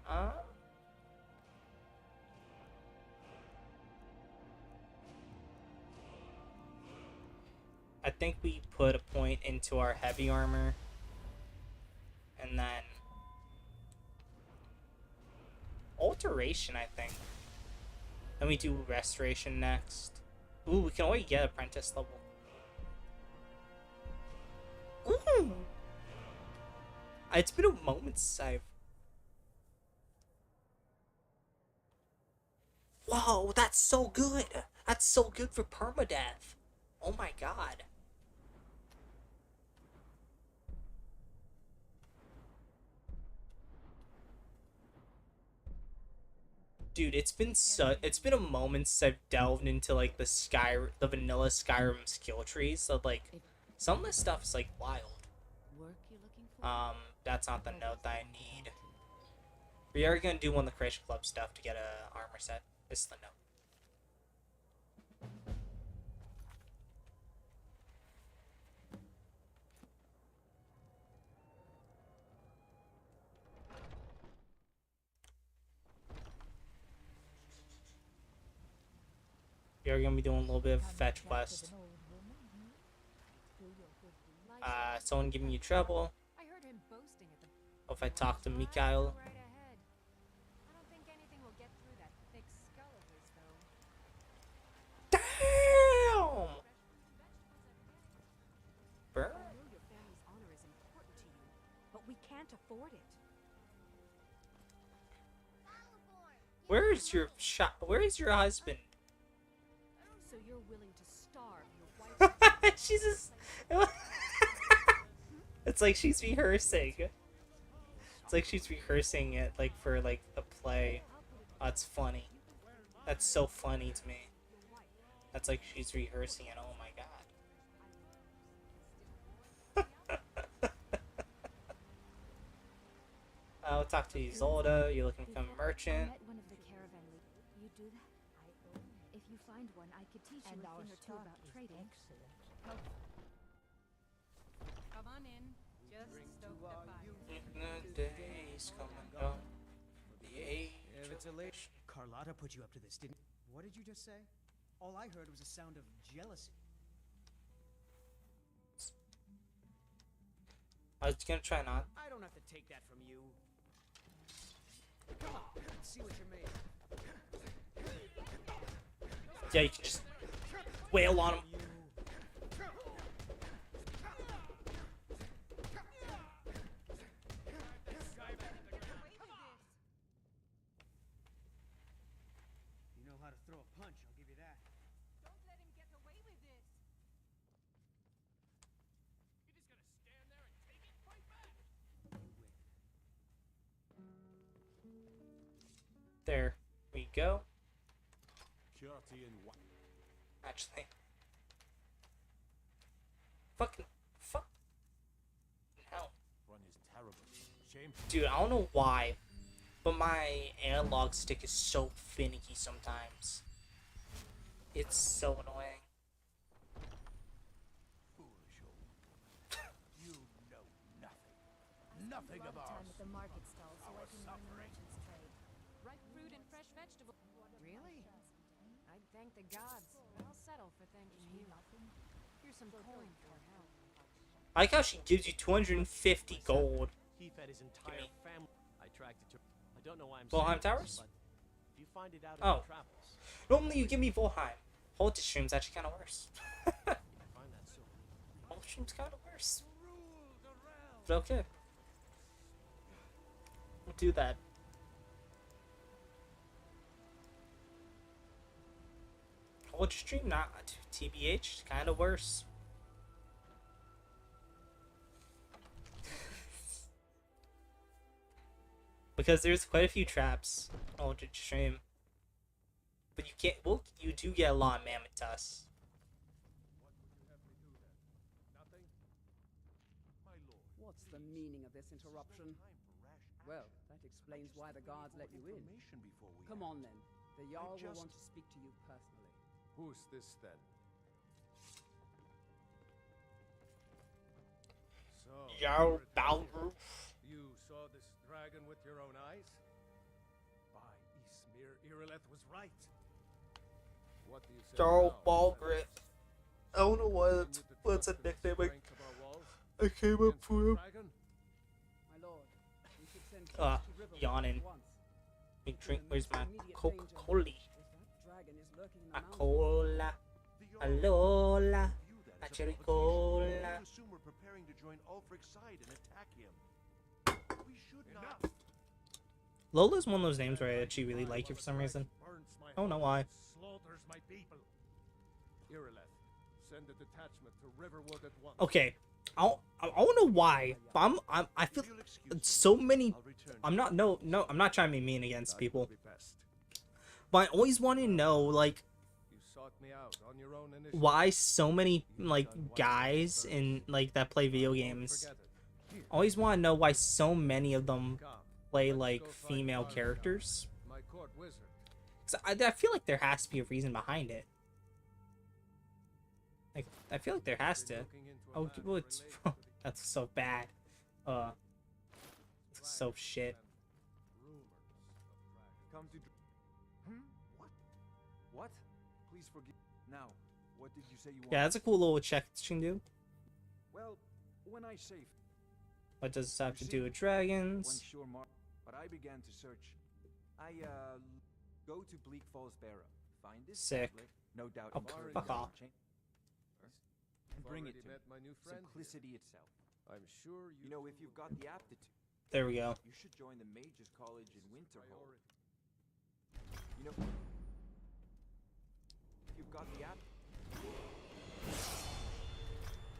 I think we put a point into our heavy armor. And then alteration, I think. Then we do restoration next. Ooh, we can already get apprentice level. Ooh! It's been a moment since I've... Whoa, that's so good! That's so good for permadeath! Oh my god. Dude, it's been a moment since I've delved into like the vanilla Skyrim skill trees. So like some of this stuff is like wild. Work you're looking for? That's not the note that I need. We are gonna do one of the Creation Club stuff to get a armor set. This is the note. We are gonna be doing a little bit of fetch quest. Someone giving you trouble. I heard him boasting at the Or if I talk to Mikhail. right ahead. I don't think anything will get through that thick skull of his though. Damn! Burn. I know your family's honor is important to you, but we can't afford it. Where is your shop? Where is your husband? So you're willing to starve your wife? She's just. It's like she's rehearsing. It's like she's rehearsing it, like for like the play. Oh, that's funny. That's so funny to me. That's like she's rehearsing it. Oh my god. I'll talk to Isolda. You're looking for a merchant. met one of the caravan leaders. You do that? If you find one, I could teach you a thing or two about trading. Come on in. Just stoke the fire. The days come and go. The age. If it's a late. Carlotta put you up to this, didn't? What did you just say? All I heard was a sound of jealousy. I was gonna try not. I don't have to take that from you. Come on, let's see what you're made of. Yeah, you can just wail on him. You know how to throw a punch, I'll give you that. Don't let him get away with this. You're just gonna stand there and take it? Fight back! There we go. Curty and Actually. Fuck. Hell. run is terrible. Shame. Dude, I don't know why, but my analog stick is so finicky sometimes. It's so annoying. Foolish old. You know nothing. Nothing A lot of of ours. time at the market stall so I can learn the merchant's trade. Ripe fruit and fresh vegetables. Really? I'd thank the gods. I'll settle for thanking you. Here's some coin for help. I like how she gives you 250 gold. He fed his entire Gimme. family. I tracked it to. I don't know why I'm Volheim saying Towers? this, but if you find it out in Oh. your travels, Normally you give me Volheim. Hold stream's actually kind of worse. you can find that soon. Hold stream's kind of worse. But okay. We'll do that. Hold stream, not TBH, kind of worse. Because there's quite a few traps on Ultra Stream. But you can't, well, you do get a lot of Mammoth Tusk. Nothing? My lord. What's the meaning of this interruption? Well, that explains why the guards let you in. Come on then. The Jarl will want to speak to you personally. Who's this then? So, Jarl you're a dragon. Balgruuf. You saw this dragon with your own eyes? By Ismir, Irileth was right. What do you say Jarl now, Balgruuf. I don't know Willing to what's a trust the nickname strength of our walls I came up against the for him. dragon? My lord, we should send Ah, troops to Riverwood yawning. at once. Big drink, In the where's most my immediate Coca-Cola? danger, if that dragon is lurking in the A mountains. cola. The Alola. view that A as a cherry provocation. cola. You assume we're preparing to join Ulfric's side and attack him. We should not. Lola's one of those names where I actually really like it for some reason. Burns my I don't know heart why. and slaughters my people. Irileth, send a detachment to Riverwood at once. Okay, I don't know why, but I feel If you'll excuse me, so many. I'll return. I'm not I'm not trying to be mean against That people, will be best. but I always want to know like You sought me out on your own initiative. why so many like guys in like that play video games. Forget it. Here, Always want to know why so many of them come. play like female characters. My court wizard. 'Cause I feel like there has to be a reason behind it. Like, I feel like there has to. Oh, well, it's that's so bad. It's so shit. Come to. What? What? Please forgive. Now, what did you say you want? Yeah, that's a cool little check that you can do. Well, when I say. What does this have to do with dragons? Sure but I began to search. I go to Bleak Falls Barrow. Find this Sick. tablet, no doubt. Oh, fuck off. And bring it to met my new friend simplicity itself. I'm sure You know, if you've got the aptitude, There we go. you should join the Mages College in Winterhold. You know, if you've got the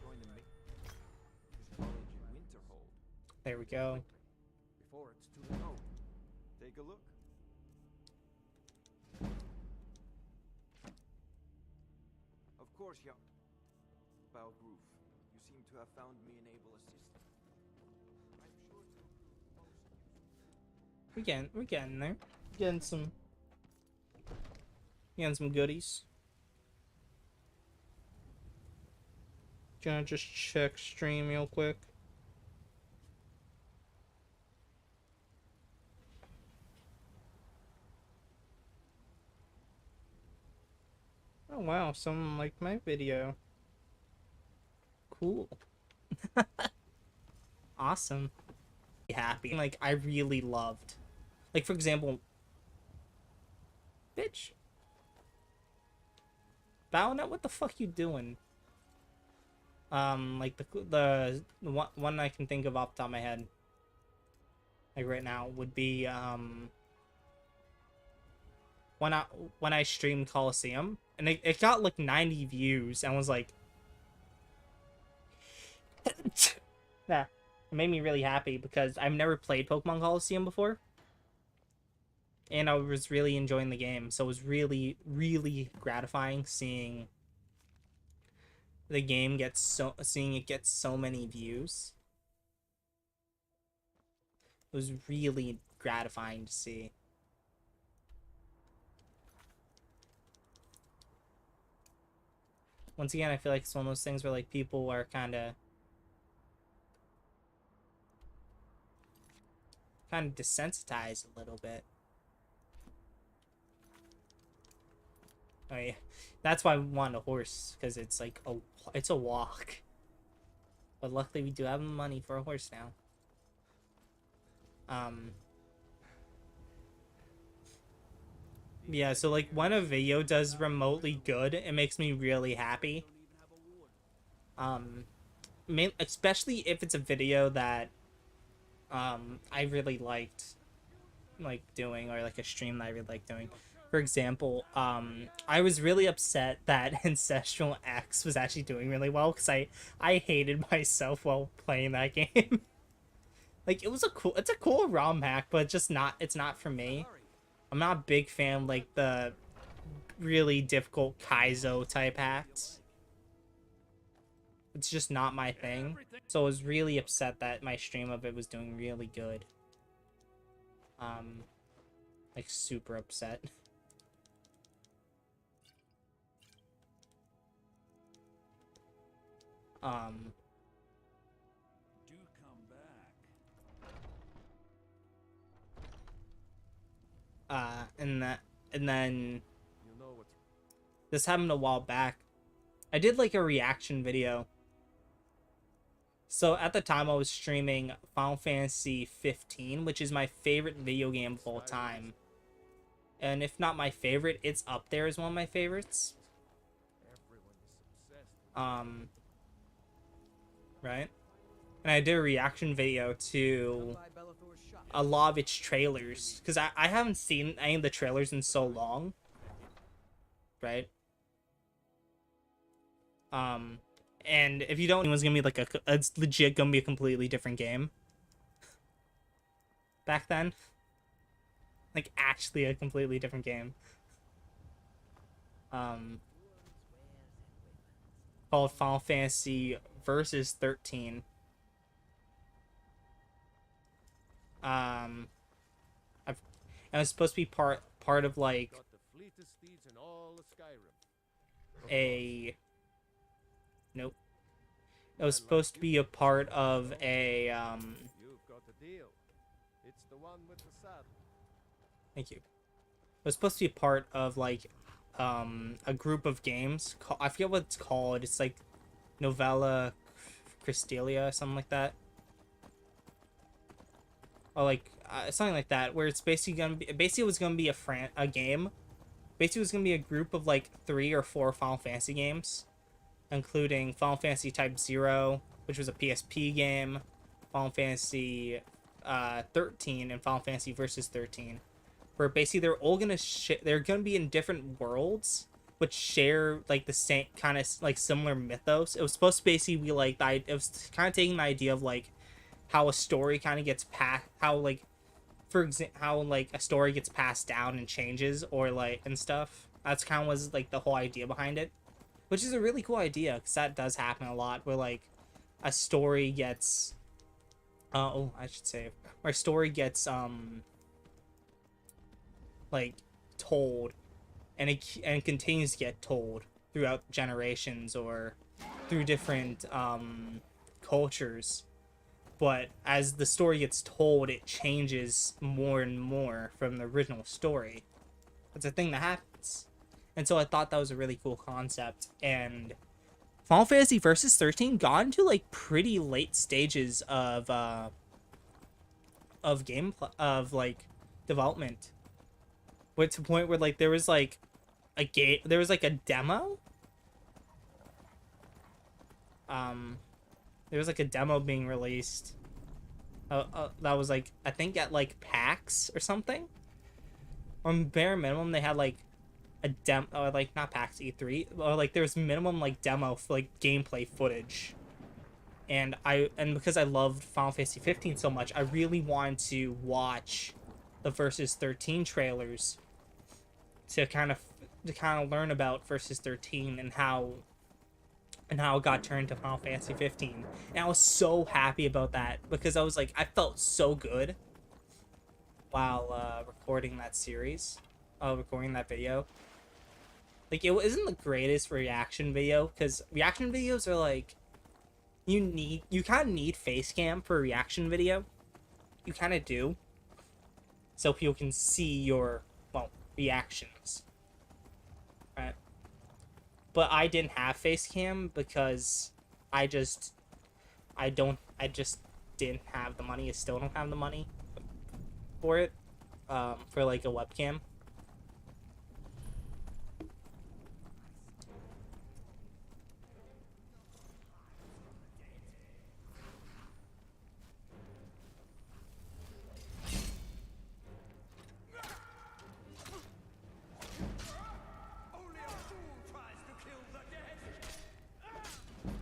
join the Mages College in Winterhold. There we go. Before it's too late. Oh, take a look. Of course, yeah. Groove. You seem to have found me an able assistant. I'm sure We're getting there. Getting some goodies. Gonna just check stream real quick. Oh wow, someone liked my video. Cool. Awesome. Happy. Like, I really loved. Like, for example... Bitch. Baonet, what the fuck you doing? Like, the one I can think of off the top of my head, like, right now, would be, when I streamed Coliseum, and it got, like, 90 views, and was like... Yeah, it made me really happy because I've never played Pokemon Coliseum before, and I was really enjoying the game, so it was really, really gratifying seeing the game get so many views. It was really gratifying to see. Once again, I feel like it's one of those things where like people are kind of desensitized a little bit. Oh yeah, that's why we want a horse, because it's like it's a walk. But luckily we do have money for a horse now. Yeah, so like when a video does remotely good, it makes me really happy. Especially if it's a video that I really liked doing, or like a stream that I really liked doing. For example, I was really upset that Ancestral X was actually doing really well, because I hated myself while playing that game. Like, it's a cool ROM hack, but it's not for me. I'm not a big fan of, like, the really difficult Kaizo type hacks. It's just not my thing. So I was really upset that my stream of it was doing really good. Like, super upset. Do come back. And then this happened a while back. I did like a reaction video. So at the time I was streaming Final Fantasy 15, which is my favorite video game of all time. And if not my favorite, it's up there as one of my favorites. Right? And I did a reaction video to a lot of its trailers, because I haven't seen any of the trailers in so long. Right? And if you don't, it was gonna be like it's legit gonna be a completely different game. Back then. Like, actually a completely different game. Called Final Fantasy Versus 13. And it was supposed to be part of like Got the fleetest steeds in all of Skyrim. a nope. It was supposed to be a part of a You've got the deal. It's the one with the saddle. thank you. It was supposed to be a part of like a group of games. I forget what it's called. It's like Novella Cristelia, something like that. Or like something like that, where it's basically gonna be it was gonna be a game. Basically, it was gonna be a group of like 3 or 4 Final Fantasy games, including Final Fantasy Type 0, which was a PSP game, Final Fantasy 13, and Final Fantasy Versus 13, where basically they're all gonna they're gonna be in different worlds, but share like the same kind of like similar mythos. It was supposed to basically be like it was kind of taking the idea of like how a story kind of gets passed, how like for example how like a story gets passed down and changes or like and stuff. That's kind of was like the whole idea behind it, which is a really cool idea because that does happen a lot where like a story gets I should say where a story gets like told and it continues to get told throughout generations or through different cultures, but as the story gets told it changes more and more from the original story. That's a thing that happens, and so I thought that was a really cool concept. And Final Fantasy Versus 13 got into like pretty late stages of gameplay of like development, with to the point where like there was like a demo. There was like a demo being released. That was like I think at like PAX or something. On bare minimum, they had like a demo, or like not PAX E3, or like there's minimum like demo for like gameplay footage. And because I loved Final Fantasy 15 so much, I really wanted to watch the Versus 13 trailers to kind of learn about Versus 13 and how it got turned to Final Fantasy 15. And I was so happy about that because I was like, I felt so good while recording that video. Like, it isn't the greatest reaction video because reaction videos are like, you kind of need face cam for a reaction video. You kind of do. So people can see your, well, reactions. Right? But I didn't have face cam because I just didn't have the money. I still don't have the money for it, for like a webcam.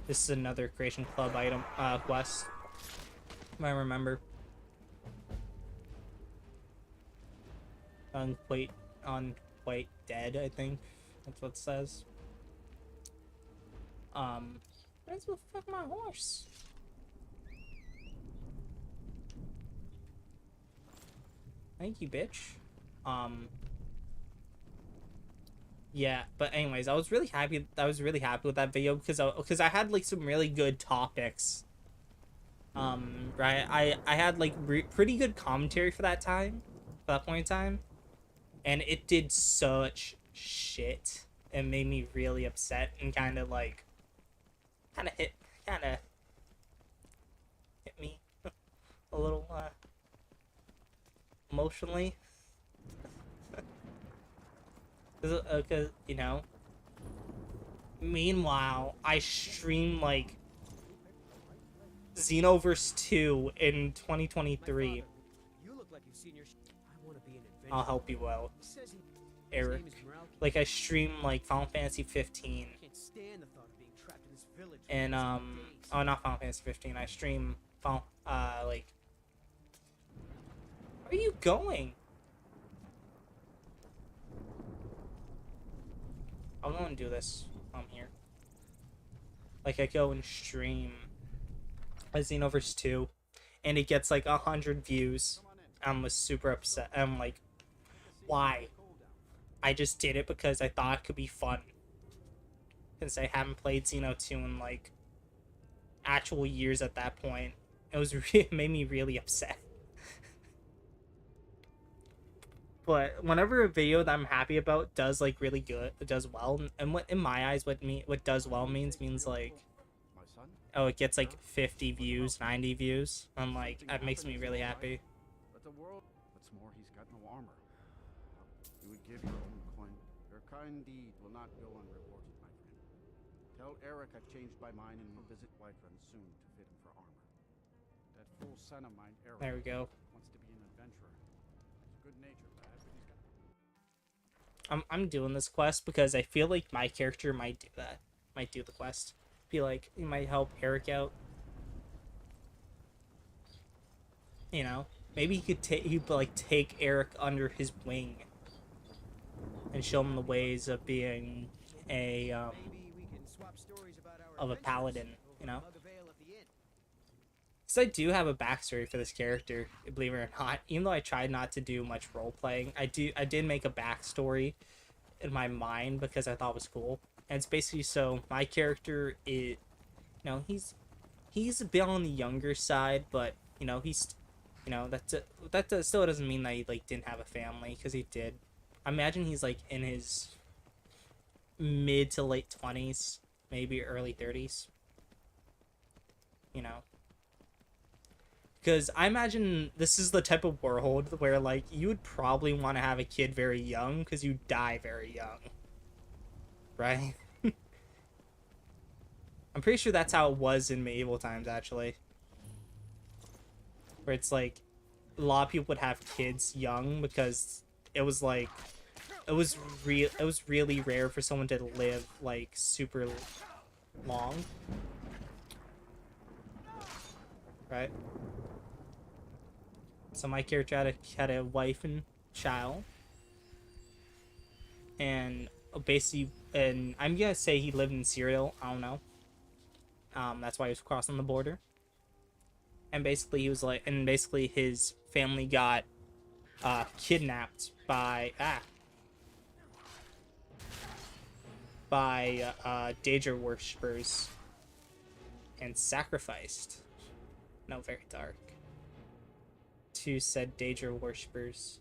This is another Creation Club item, quest, if I remember. Unquite dead, I think. That's what it says. Where's the fuck my horse? Thank you, bitch. Yeah, but anyways, I was really happy with that video because I had like some really good topics. Right, I had like pretty good commentary for that point in time, and it did such shit and made me really upset and kind of hit me a little emotionally. Because, you know, meanwhile, I streamed, like, Xenoverse 2 in 2023. I'll help you out, Eric. Like, I streamed, like, Final Fantasy 15. And, oh, not Final Fantasy 15. I stream, like... Where are you going? I'm gonna do this while I'm here. Like, I go and stream a Xenoverse 2, and it gets like 100 views. I'm super upset. I'm like, why. I just did it because I thought it could be fun. Since I haven't played Xeno 2 in like actual years at that point. It made me really upset. But whenever a video that I'm happy about does like really good, it does well, and what in my eyes what does well means like, oh, it gets like 50 views, 90 views. I'm like, that makes me really happy. But the world, what's more, he's got no armor. You would give your own coin. Your kind deed will not go unreported, my friend. Tell Eric I've changed my mind and will visit Whiterun soon to fit him for armor. That fool son of mine, Eric, there we go. wants to be an adventurer. He's a good-natured lad, but he's got... I'm doing this quest because I feel like my character might do that. Might do the quest. Feel like he might help Eric out. You know, maybe he could take Eric under his wing and show him the ways of being a paladin. You know, so I do have a backstory for this character, believe it or not. Even though I tried not to do much role playing, I did make a backstory in my mind because I thought it was cool. And it's basically, so my character is, you know, he's a bit on the younger side, but you know, he's, you know, that still doesn't mean that he like didn't have a family, because he did. I imagine he's like in his mid to late 20s, maybe early 30s. You know, because I imagine this is the type of world where like you would probably want to have a kid very young because you die very young. Right? I'm pretty sure that's how it was in medieval times, actually. Where it's like, a lot of people would have kids young because it was like, it was really rare for someone to live like super long. Right? So my character had a wife and child. And basically, and I'm gonna say he lived in Syria. I don't know. That's why he was crossing the border. And basically he was like, and basically his family got kidnapped by Daedra worshippers and sacrificed. No, very dark. To said Daedra worshippers.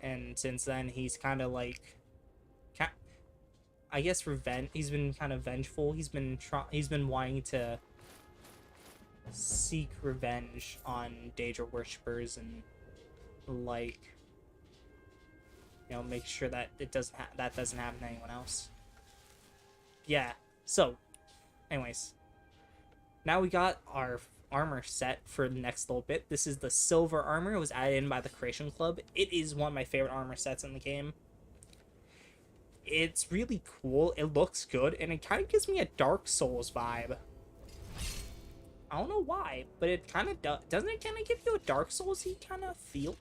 And since then, he's kind of like, I guess he's been kind of vengeful. He's been wanting to seek revenge on Daedra worshippers and like, you know, make sure that that doesn't happen to anyone else. Yeah. So, anyways, now we got our armor set for the next little bit. This is the silver armor. It was added in by the Creation Club. It is one of my favorite armor sets in the game. It's really cool. It looks good, and it kind of gives me a Dark Souls vibe. I don't know why, but it kind of does. Doesn't it kind of give you a Dark Souls-y kind of feel?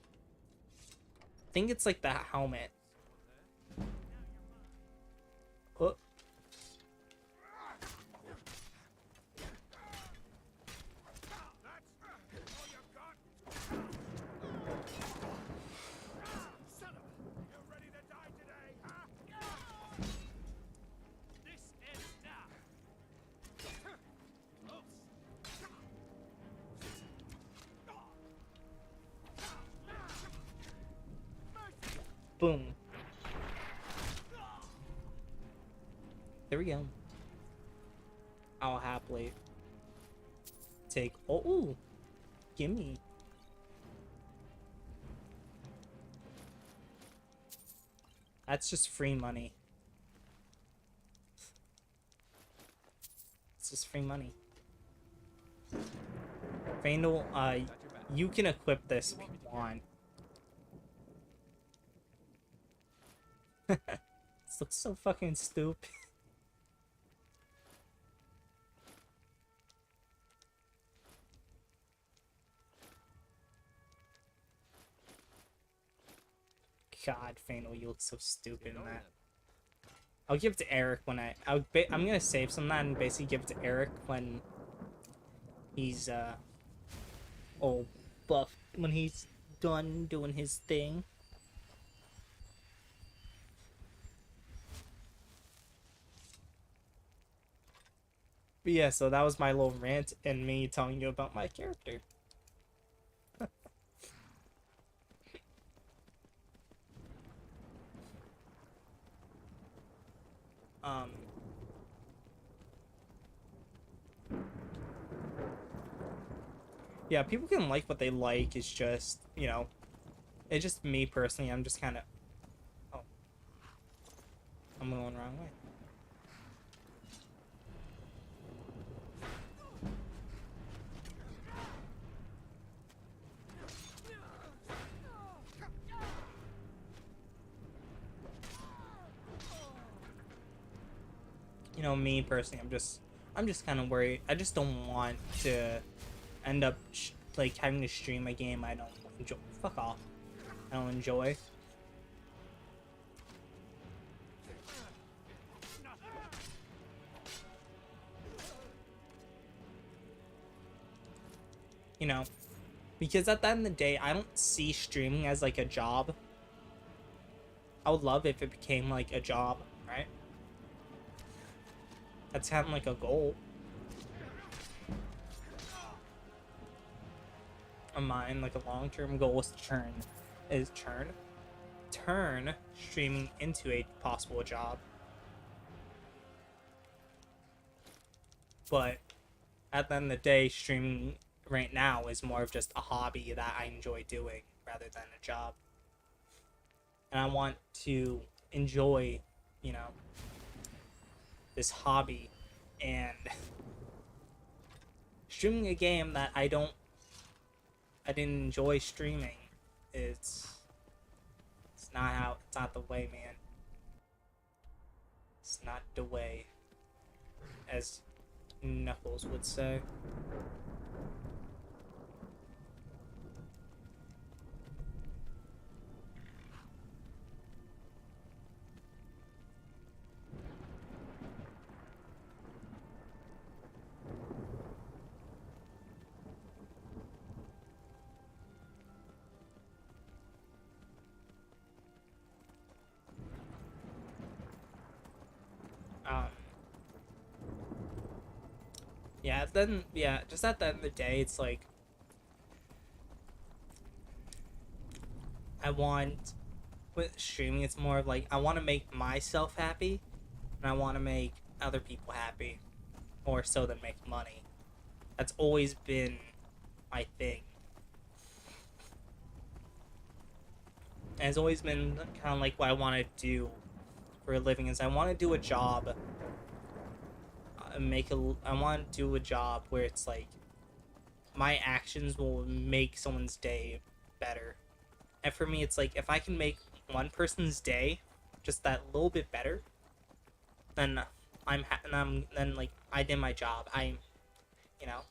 I think it's like the helmet. Oh. Boom. There we go. I'll happily take. Oh, gimme. That's just free money. It's just free money. Vandal, you can equip this if you want. This looks so fucking stupid. God, Fanel, you look so stupid in that. I'll give it to Eric when I'm gonna save some of that and basically give it to Eric when he's all buff when he's done doing his thing. But yeah, so that was my little rant and me telling you about my character. Yeah, people can like what they like. It's just, you know, it's just me personally. I'm just kind of... Oh. I'm going the wrong way. You know, me personally, I'm just kind of worried. I just don't want to end up like having to stream a game I don't enjoy. Fuck off. I don't enjoy. You know, because at the end of the day, I don't see streaming as like a job. I would love if it became like a job, right? That's kind of like a goal of mine, like a long-term goal is to turn streaming into a possible job. But at the end of the day, streaming right now is more of just a hobby that I enjoy doing rather than a job. And I want to enjoy, you know, this hobby, and streaming a game that I didn't enjoy streaming, it's not the way, man. It's not the way, as Knuckles would say. Just at the end of the day, it's like with streaming, it's more of like I want to make myself happy, and I want to make other people happy, more so than make money. That's always been my thing. And it's always been kind of like what I want to do for a living, is I want to do a job. I want to do a job where it's like my actions will make someone's day better. And for me, it's like if I can make one person's day just that little bit better, then then like I did my job. You know,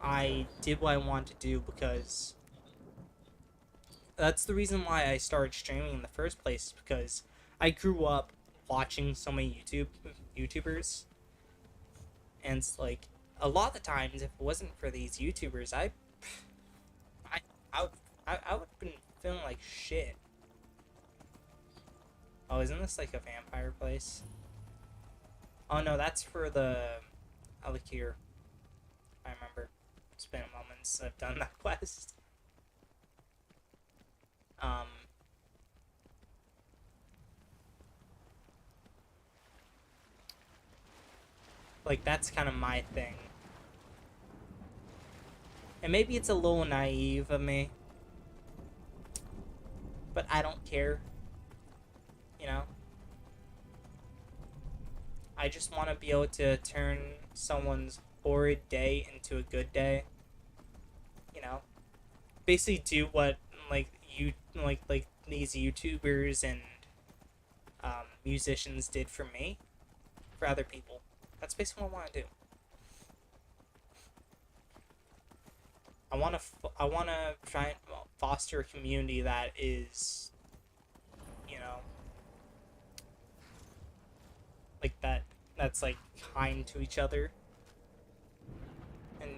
I did what I want to do, because that's the reason why I started streaming in the first place, because I grew up watching so many YouTubers, and it's like a lot of the times, if it wasn't for these YouTubers, I would have been feeling like shit. Oh, isn't this like a vampire place? Oh no, that's for the Alikir. I remember. It's been a moment since I've done that quest. Like, that's kind of my thing. And maybe it's a little naive of me, but I don't care. You know? I just want to be able to turn someone's horrid day into a good day. You know? Basically do what, like, these YouTubers and musicians did for me, for other people. That's basically what I want to do. I want to try and foster a community that is, you know, like that's like kind to each other,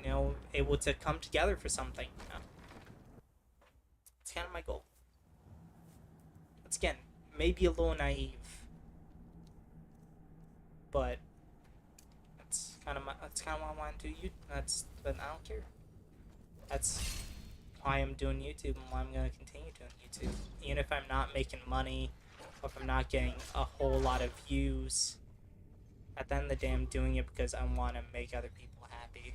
you know, able to come together for something. You know? It's kind of my goal. Once again, maybe a little naive, but that's kind of what I want to do. But I don't care. That's why I'm doing YouTube and why I'm gonna continue doing YouTube, even if I'm not making money, or if I'm not getting a whole lot of views. At the end of the day, I'm doing it because I want to make other people happy,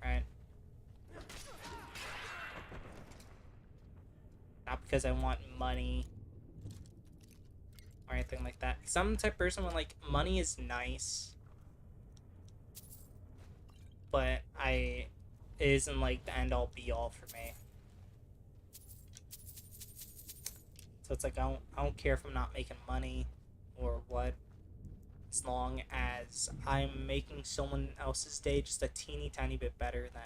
right? Not because I want money or anything like that. Because I'm the type of person where, like, money is nice, but it isn't, like, the end-all be-all for me. So it's like, I don't care if I'm not making money or what. As long as I'm making someone else's day just a teeny tiny bit better, then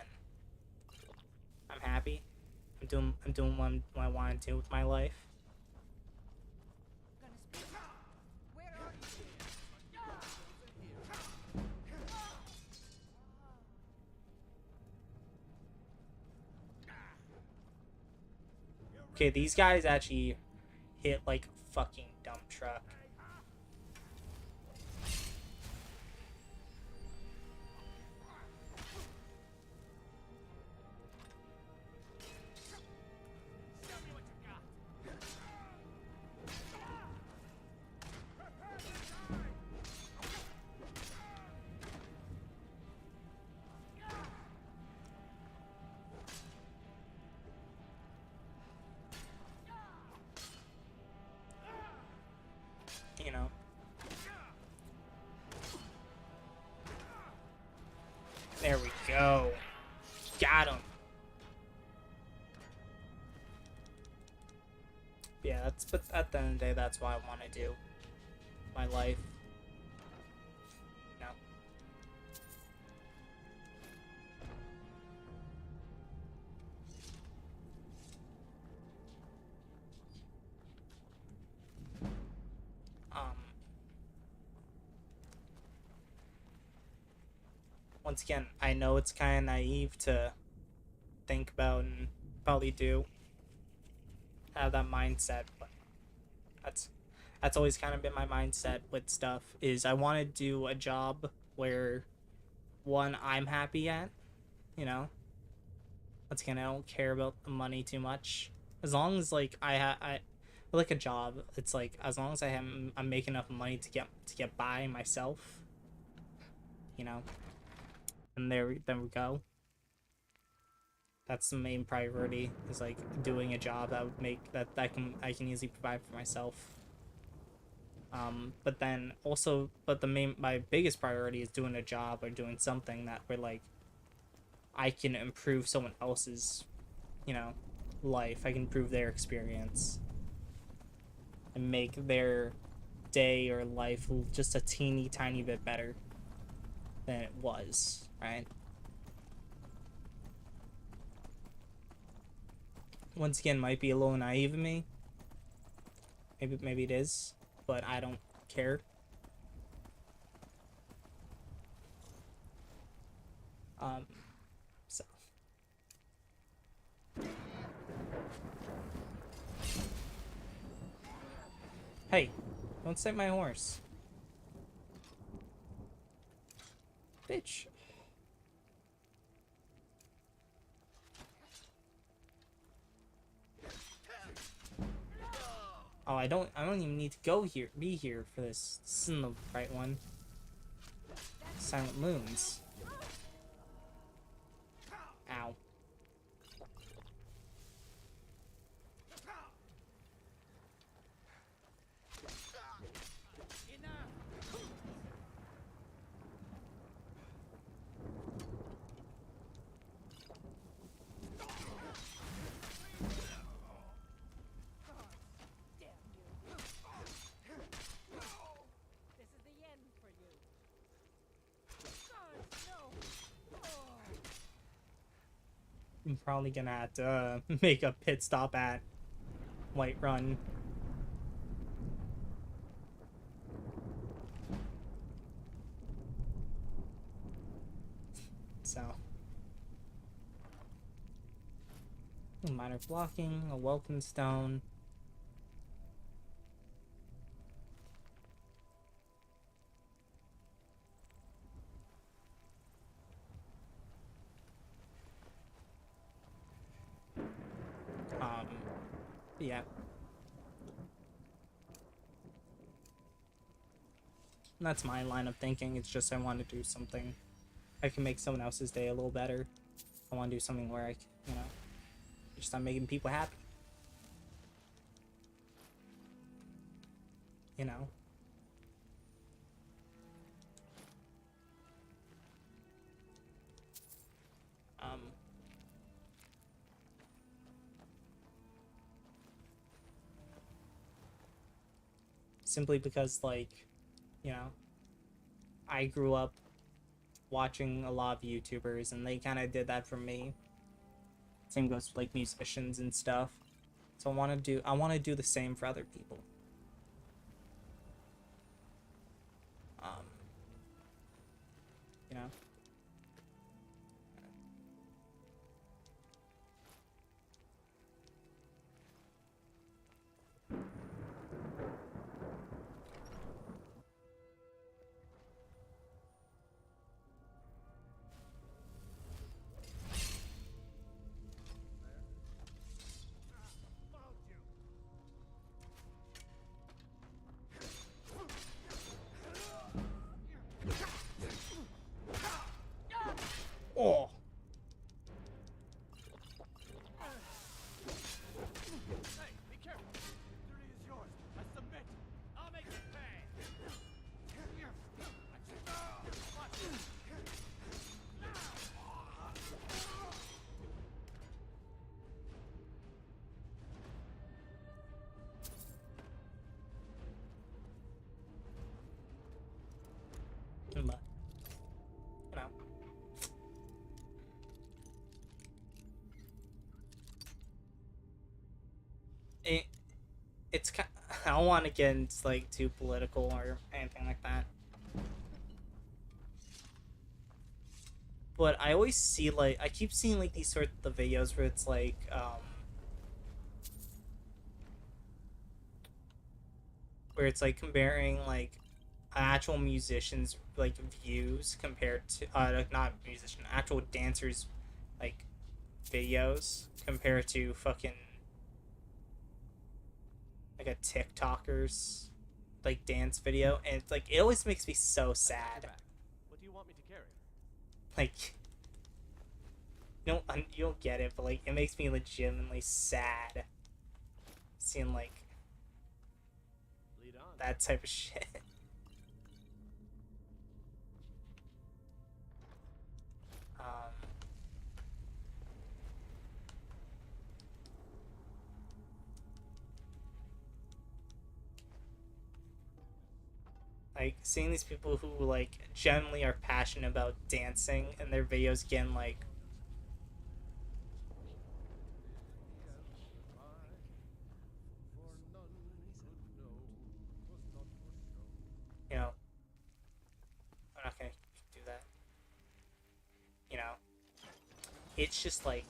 I'm happy. I'm doing what I want to do with my life. Okay, these guys actually hit like a fucking dump truck. You know. There we go. Got him. Yeah, but at the end of the day, that's what I want to do. My life. No. Once again, I know it's kind of naive to think about and probably do have that mindset, but that's always kind of been my mindset with stuff, is I want to do a job where, one, I'm happy at, you know. Once again, I don't care about the money too much. As long as, like, I like a job, it's like, as long as I'm making enough money to get by myself, you know. And then we go. That's the main priority, is like doing a job that would make I can easily provide for myself. But then also, my biggest priority is doing a job or doing something that where, like, I can improve someone else's, you know, life. I can improve their experience and make their day or life just a teeny tiny bit better than it was, right? Once again, might be a little naive of me. Maybe it is, but I don't care. So. Hey, don't set my horse. Bitch. Oh, I don't even need to be here for this. This isn't the right one. Silent Moons. Ow. I'm probably gonna have to make a pit stop at Whiterun. So, Minor blocking, a welcome stone. Yeah. And that's my line of thinking. It's just I want to do something I can make someone else's day a little better. I want to do something where I, you know, just I'm making people happy. You know. Simply because, like, you know, I grew up watching a lot of YouTubers, and they kind of did that for me. Same goes for, like, musicians and stuff. So I want to do the same for other people. You know. Oh. Hey, be careful. Victory is yours. I submit. I'll make it pay. You know. It's kind of, I don't want to get into, like, too political or anything like that. But I always see, like, I keep seeing, like, these sort of videos where it's like, where it's like comparing, like, actual musicians, like, views compared to not musician, actual dancers, like, videos compared to fucking like a TikToker's, like, dance video, and it's like it always makes me so sad. What do you want me to carry? Like, you don't get it, but, like, it makes me legitimately sad seeing, like, Lead on. that type of shit. Like, seeing these people who, like, genuinely are passionate about dancing and their videos getting, like, you know, I'm not gonna do that. You know, it's just like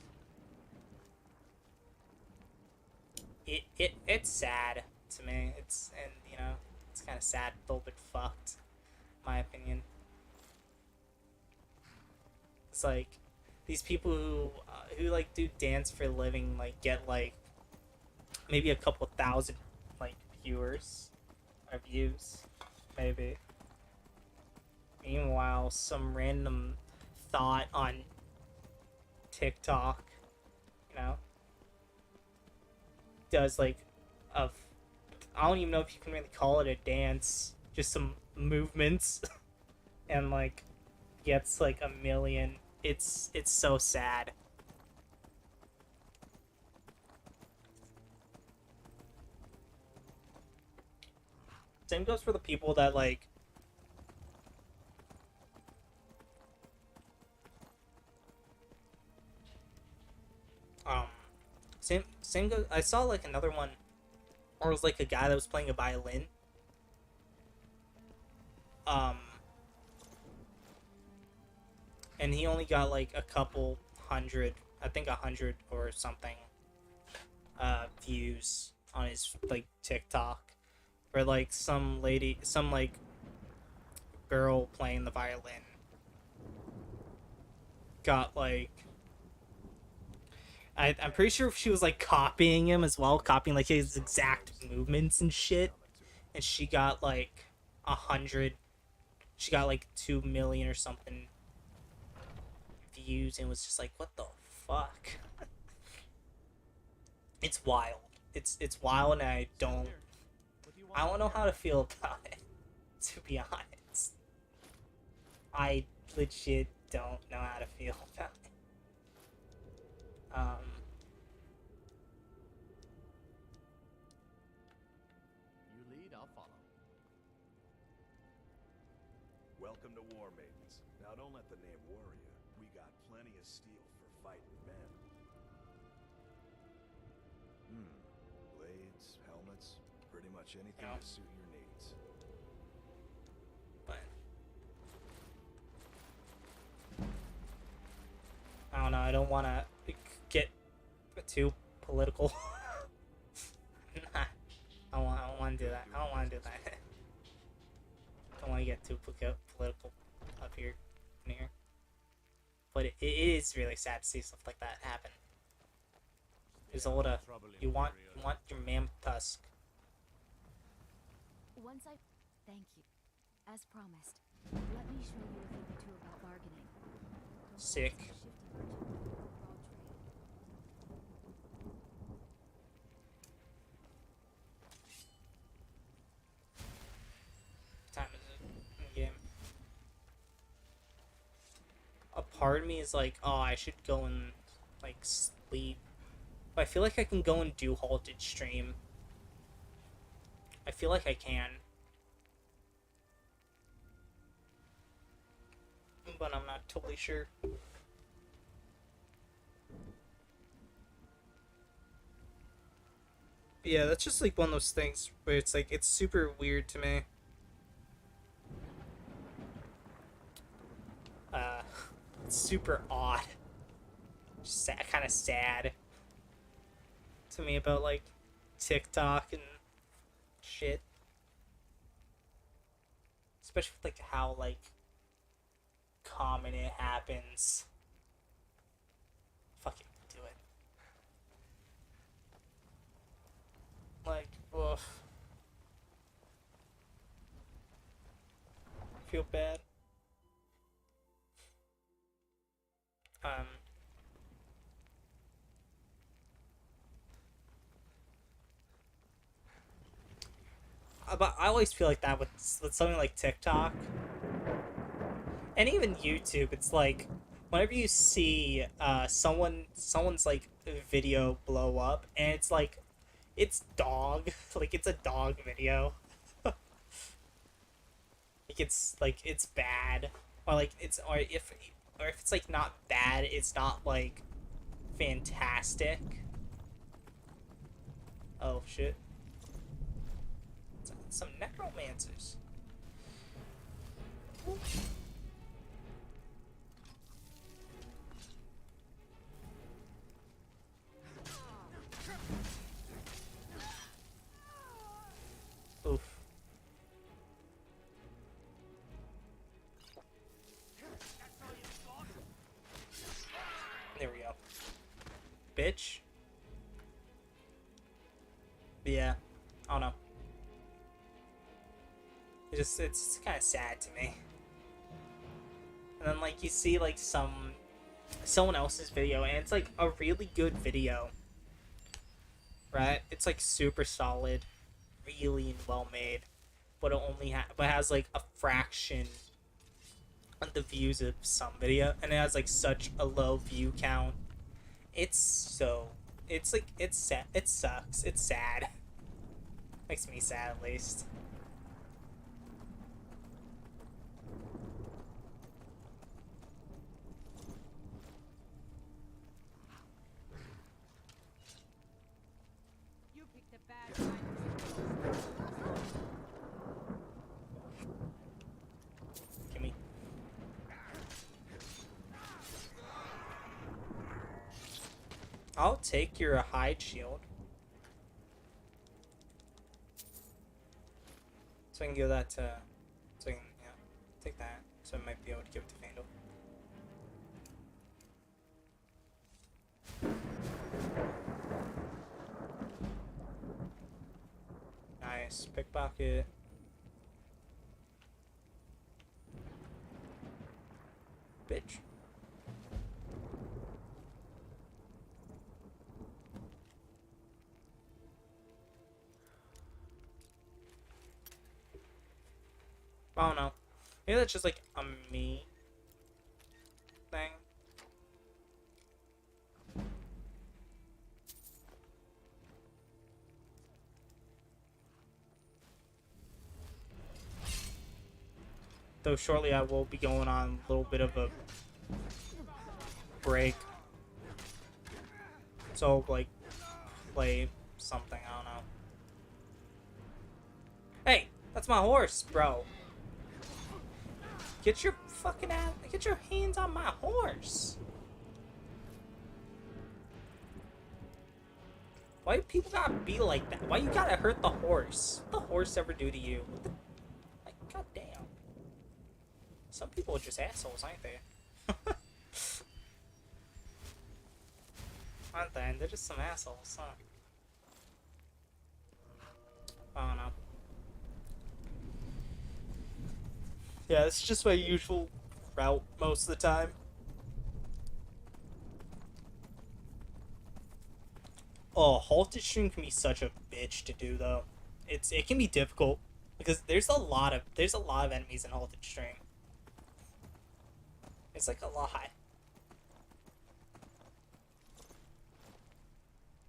it's sad to me. And you know, it's kind of sad, a little bit fucked, in my opinion. It's like these people who like do dance for a living, like, get like maybe a couple thousand, like, viewers or views, maybe. Meanwhile, some random thought on TikTok, you know, does like I don't even know if you can really call it a dance, just some movements, and, like, gets like 1 million. It's so sad. Same goes for the people that, like, same goes. I saw, like, another one, or it was like a guy that was playing a violin. And he only got like a couple hundred, I think 100 or something, views on his like TikTok, where like some lady, some like girl playing the violin got like, I'm pretty sure she was like copying him as well, copying like his exact movements and shit, and she got like 100, she got like 2 million or something views, and was just like, what the fuck? It's wild. It's wild, and I don't know how to feel about it, to be honest. I legit don't know how to feel about it. You lead, I'll follow. Welcome to War Maidens. Now don't let the name worry you. We got plenty of steel for fighting men. Blades, helmets, pretty much anything to suit your needs. But I don't know, I don't want to get too political. I don't want to do that. I don't want to do that. Don't want to get too political up here, in here. But it is really sad to see stuff like that happen. Isolda, you want your man tusk. Once I... Thank you. As promised, let me show you a thing or two about bargaining. Sick. What time is it in the game? A part of me is like, oh, I should go and like sleep. But I feel like I can go and do halted stream. I feel like I can. But I'm not totally sure. But yeah, that's just like one of those things where it's like, it's super weird to me. It's super odd. Just kind of sad to me about like TikTok and shit. Especially with like how like common it happens. Fucking do it. Like, ugh. I feel bad. But I always feel like that with something like TikTok and even YouTube. It's like whenever you see someone's like video blow up, and it's like it's dog, like it's a dog video. Like it's bad, or like or if it's like not bad, it's not like fantastic. Oh shit. Some necromancers. Ooh. Oof. There we go. Bitch. Yeah. I don't know. It's kind of sad to me. And then like you see like someone else's video, and it's like a really good video, right? It's like super solid, really well made, but it only has like a fraction of the views of some video, and it has like such a low view count. It's like it's sad. It sucks. It's sad. Makes me sad at least. Gimme. I'll take your hide shield. So I can give that to, so I can, yeah, take that. So I might be able to give it to Vandal. Nice, pickpocket. Bitch. I don't know. Maybe that's just like a me thing. Though shortly I will be going on a little bit of a break. So like play something, I don't know. Hey, that's my horse, bro. Get your fucking ass, get your hands on my horse. Why do people gotta be like that? Why you gotta hurt the horse? What the horse ever do to you? What the, like, goddamn. Some people are just assholes, aren't they? Aren't they? They're just some assholes, huh? I don't know. Yeah, it's just my usual route most of the time. Oh, halted stream can be such a bitch to do though. It can be difficult because there's a lot of enemies in halted stream. It's like a lot.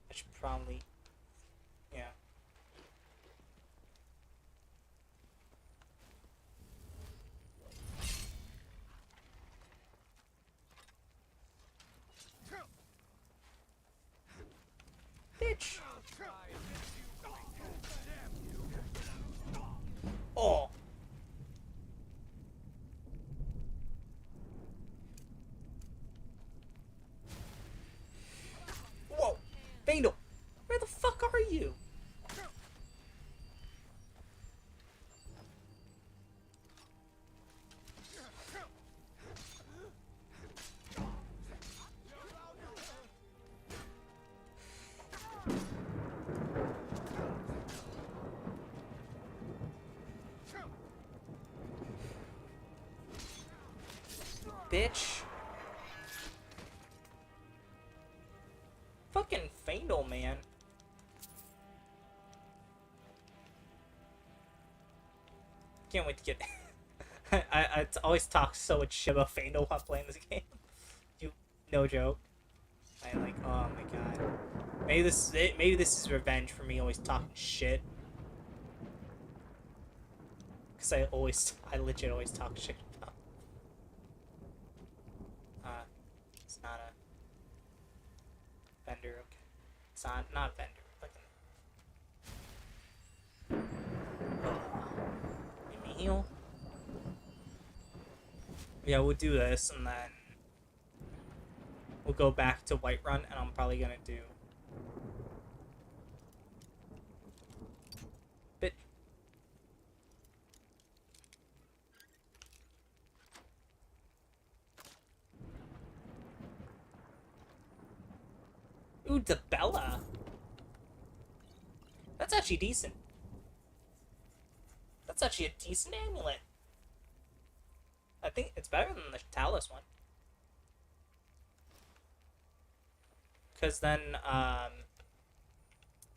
I should probably, yeah. Bitch. Oh. Whoa. Vandal. Where the fuck are you? Bitch. Fucking Vandal, man. Can't wait to get... I always talk so much shit about Vandal while playing this game. No joke. I like, oh my god. Maybe this is it. Maybe this is revenge for me always talking shit. Because I legit always talk shit about. It's not a vendor, okay. It's not a vendor. Let me heal. Yeah, we'll do this and then we'll go back to Whiterun and I'm probably gonna do bit. Ooh, Debella. That's actually decent. That's actually a decent amulet. I think it's better than the Talus one. Because then,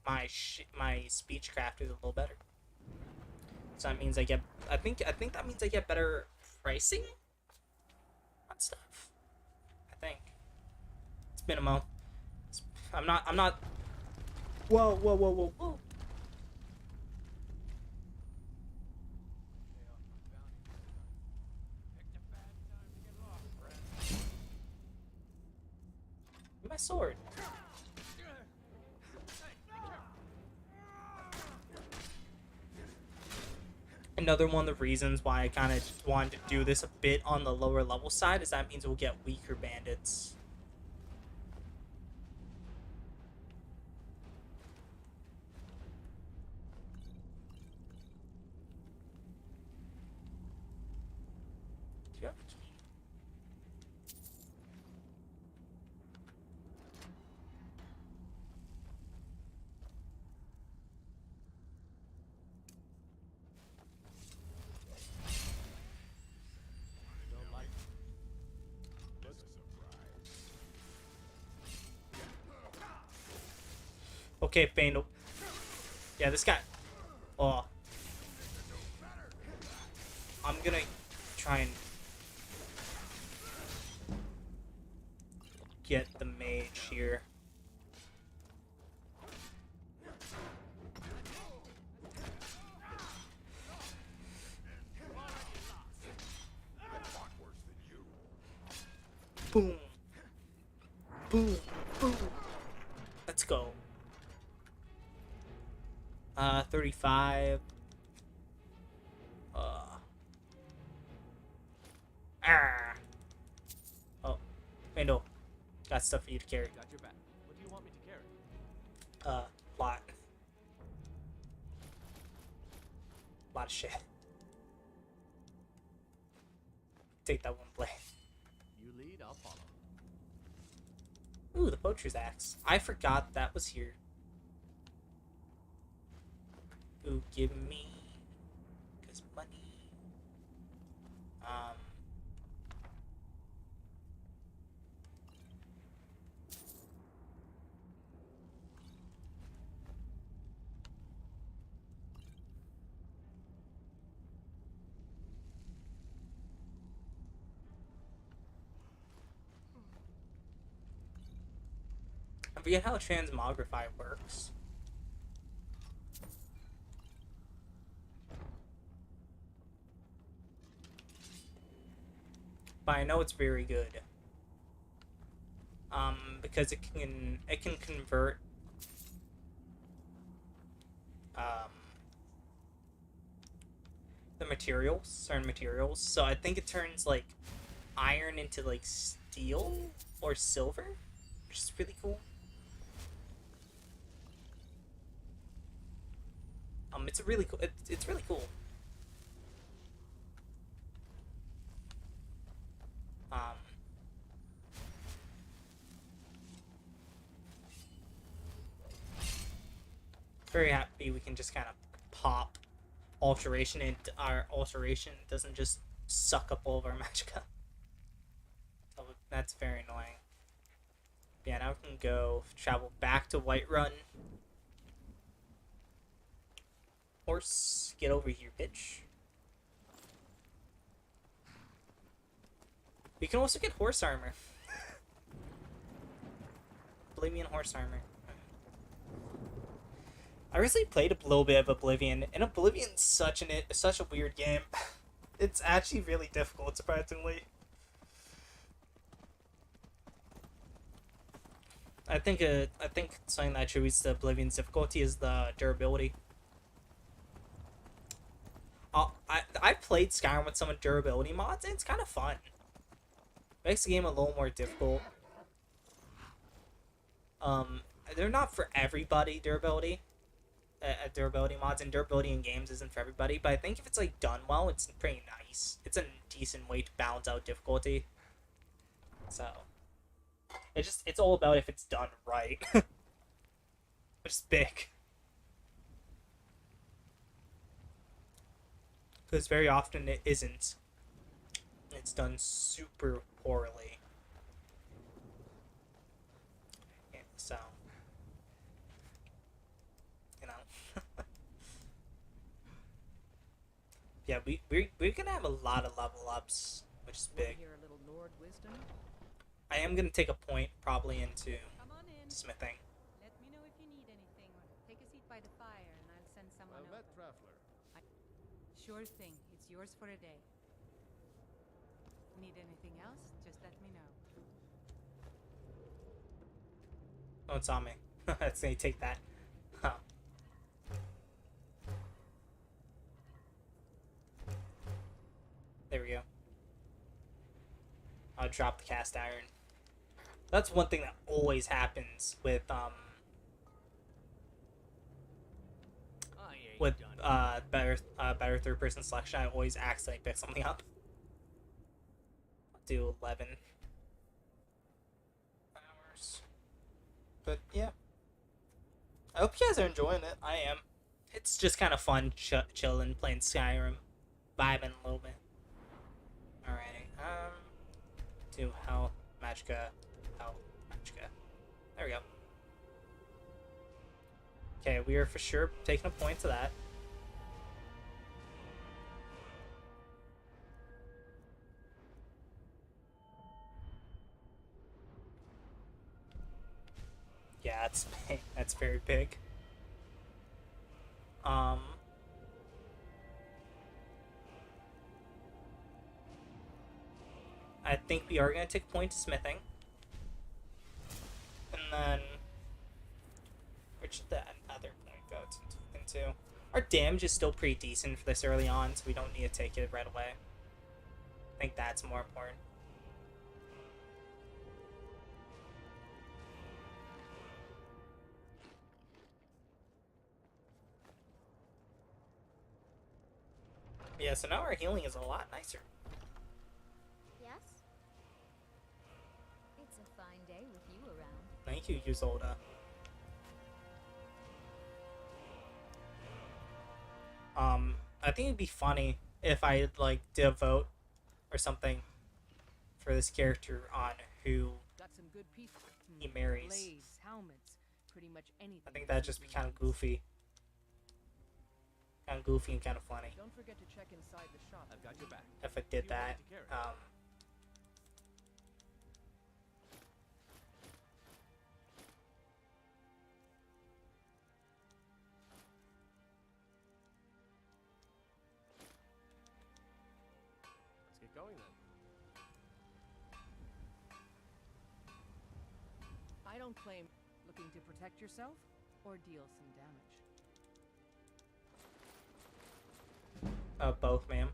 my speechcraft is a little better. So that means I get, I think that means I get better pricing on stuff. I think. It's minimum. I'm not. Whoa, whoa, whoa, whoa, whoa. My sword. Another one of the reasons why I kind of wanted to do this a bit on the lower level side is that means we'll get weaker bandits. Okay, Fandle. Yeah, this guy. Oh. I'm gonna try and get the mage here. Boom. Boom. Boom. Let's go. 35. Oh, Randall. Got stuff for you to carry. Got your back. What do you want me to carry? Lot. Lot of shit. Take that one blade. You lead, I'll follow. Ooh, the poacher's axe. I forgot that was here. Ooh, give me... 'cause money. I forget how transmogrify works. But I know it's very good. Because it can convert the materials, certain materials. So I think it turns like iron into like steel or silver, which is really cool. It's really cool. It's really cool. Very happy we can just kind of pop alteration, and our alteration doesn't just suck up all of our magicka. So that's very annoying. Yeah, now we can go travel back to Whiterun. Horse, get over here, bitch. We can also get horse armor. Oblivion horse armor. I recently played a little bit of Oblivion, and Oblivion's such a weird game. It's actually really difficult, surprisingly. I think something that attributes to Oblivion's difficulty is the durability. I've played Skyrim with some durability mods, and it's kind of fun. Makes the game a little more difficult. They're not for everybody, durability mods, and durability in games isn't for everybody, but I think if it's like done well, it's pretty nice. It's a decent way to balance out difficulty. So it's all about if it's done right. Which is big. Because very often it isn't. It's done super poorly. Yeah, so, you know. Yeah, we're gonna have a lot of level ups, which is big. Hear a little Lord wisdom? I am gonna take a point probably into Come on in. smithing. Let me know if you need anything. Take a seat by the fire and I'll send someone Well met, over. traveler. Sure thing. It's yours for a day. Need anything else? Just let me know. Oh, it's on me. Let's say take that. Huh. There we go. I'll drop the cast iron. That's one thing that always happens with better third person selection. I always accidentally pick something up. I'll do 11 hours. But yeah, I hope you guys are enjoying it. I am. It's just kind of fun chilling, playing Skyrim, vibing a little bit. Alrighty. To health, magicka, health, magicka. There we go. Okay, we are for sure taking a point to that. Yeah, that's big. That's very big. I think we are going to take a point to smithing. And then... where should that other point go into? Our damage is still pretty decent for this early on, so we don't need to take it right away. I think that's more important. Yeah, so now our healing is a lot nicer. Yes? It's a fine day with you around. Thank you, Yuzolda. I think it'd be funny if I, like, did a vote or something for this character on who Got some good pieces. he marries. Blades, helmets, pretty much anything. I think that'd just be kind of goofy. Kind of goofy and kind of funny. Don't forget to check inside the shop. I've got your back. If I did that. Let's get going then. I don't claim looking to protect yourself or deal some damage. Both, ma'am.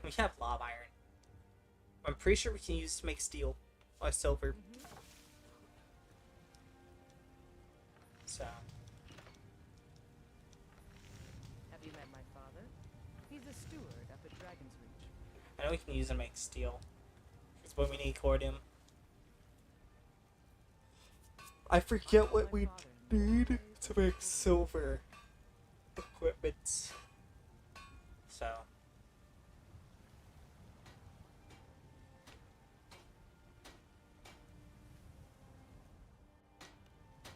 We have lob iron. I'm pretty sure we can use to make steel or silver. So. Have you met my father? He's a steward up at Dragon's Reach. I know we can use it to make steel. It's what we need cordium. I forget what we need to make silver equipment. So.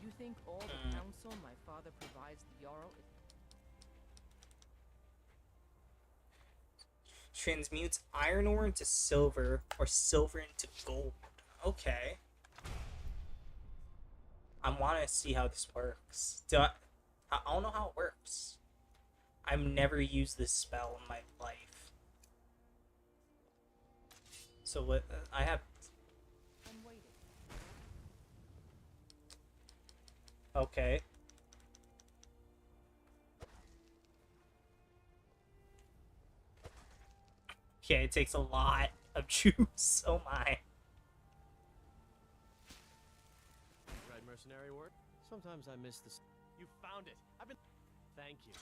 You think all the counsel my father provides the Jarl is... Transmutes iron ore into silver or silver into gold. Okay. I want to see how this works. I don't know how it works. I've never used this spell in my life. So what I have... I'm waiting. Okay. Okay, it takes a lot of juice. Oh my. Right, mercenary work? Sometimes I miss this. You found it. I've been... Thank you.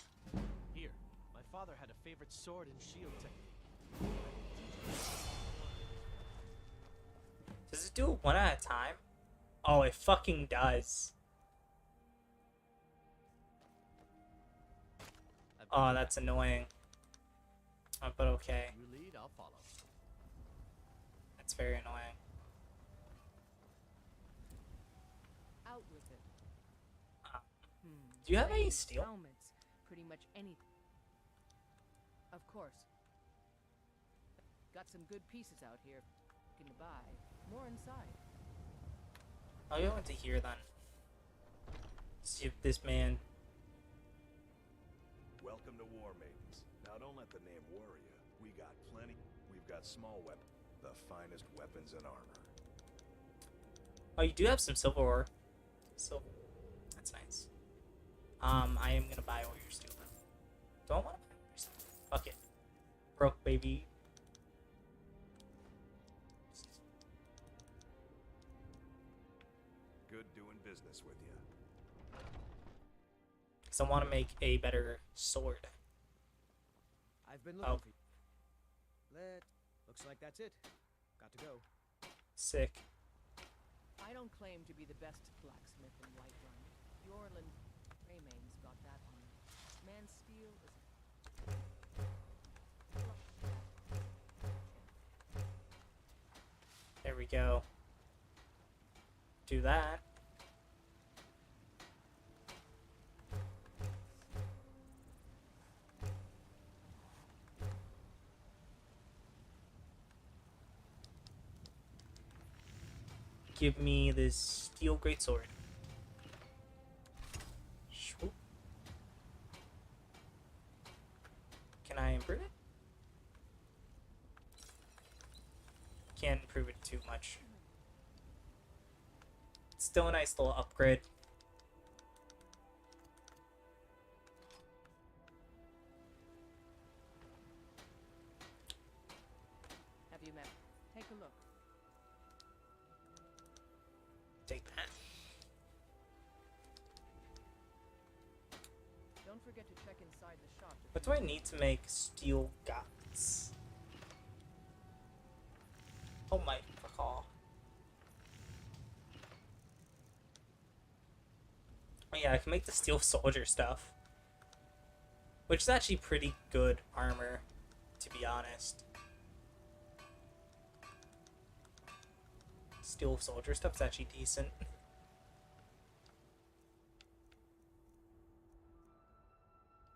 Here, my father had a favorite sword and shield technique. Does it do it one at a time? Oh, it fucking does. Oh, that's annoying. But okay. You lead, I'll follow. That's very annoying. Out with it. Do you have any Blades, steel? Helmets, pretty much anything. Of course. Got some good pieces out here. Looking to buy. More inside. I'll go into here then. See if this man... Welcome to War Maidens. Now don't let the name worry you. We got plenty. We've got small weapons. The finest weapons and armor. Oh, you do have some silver ore. Silver. That's nice. I am gonna buy all your steel. Don't want to buy your steel. Fuck it. Broke, baby. Good doing business with you. Because I want to make a better sword. I've been looking for you. Looks like that's it. Got to go. Sick. I don't claim to be the best blacksmith in Whiterun. Yorland Raymane's got that one. Man steel is... There we go. do that. Give me this steel greatsword. Swoop. Can I improve it? Can't improve it too much. It's still a nice little upgrade. Have you met? Take a look. Take that. Don't forget to check inside the shop. What do I need to make steel guts? Oh my fuck off. Oh yeah, I can make the steel soldier stuff. Which is actually pretty good armor, to be honest. Steel soldier stuff's actually decent.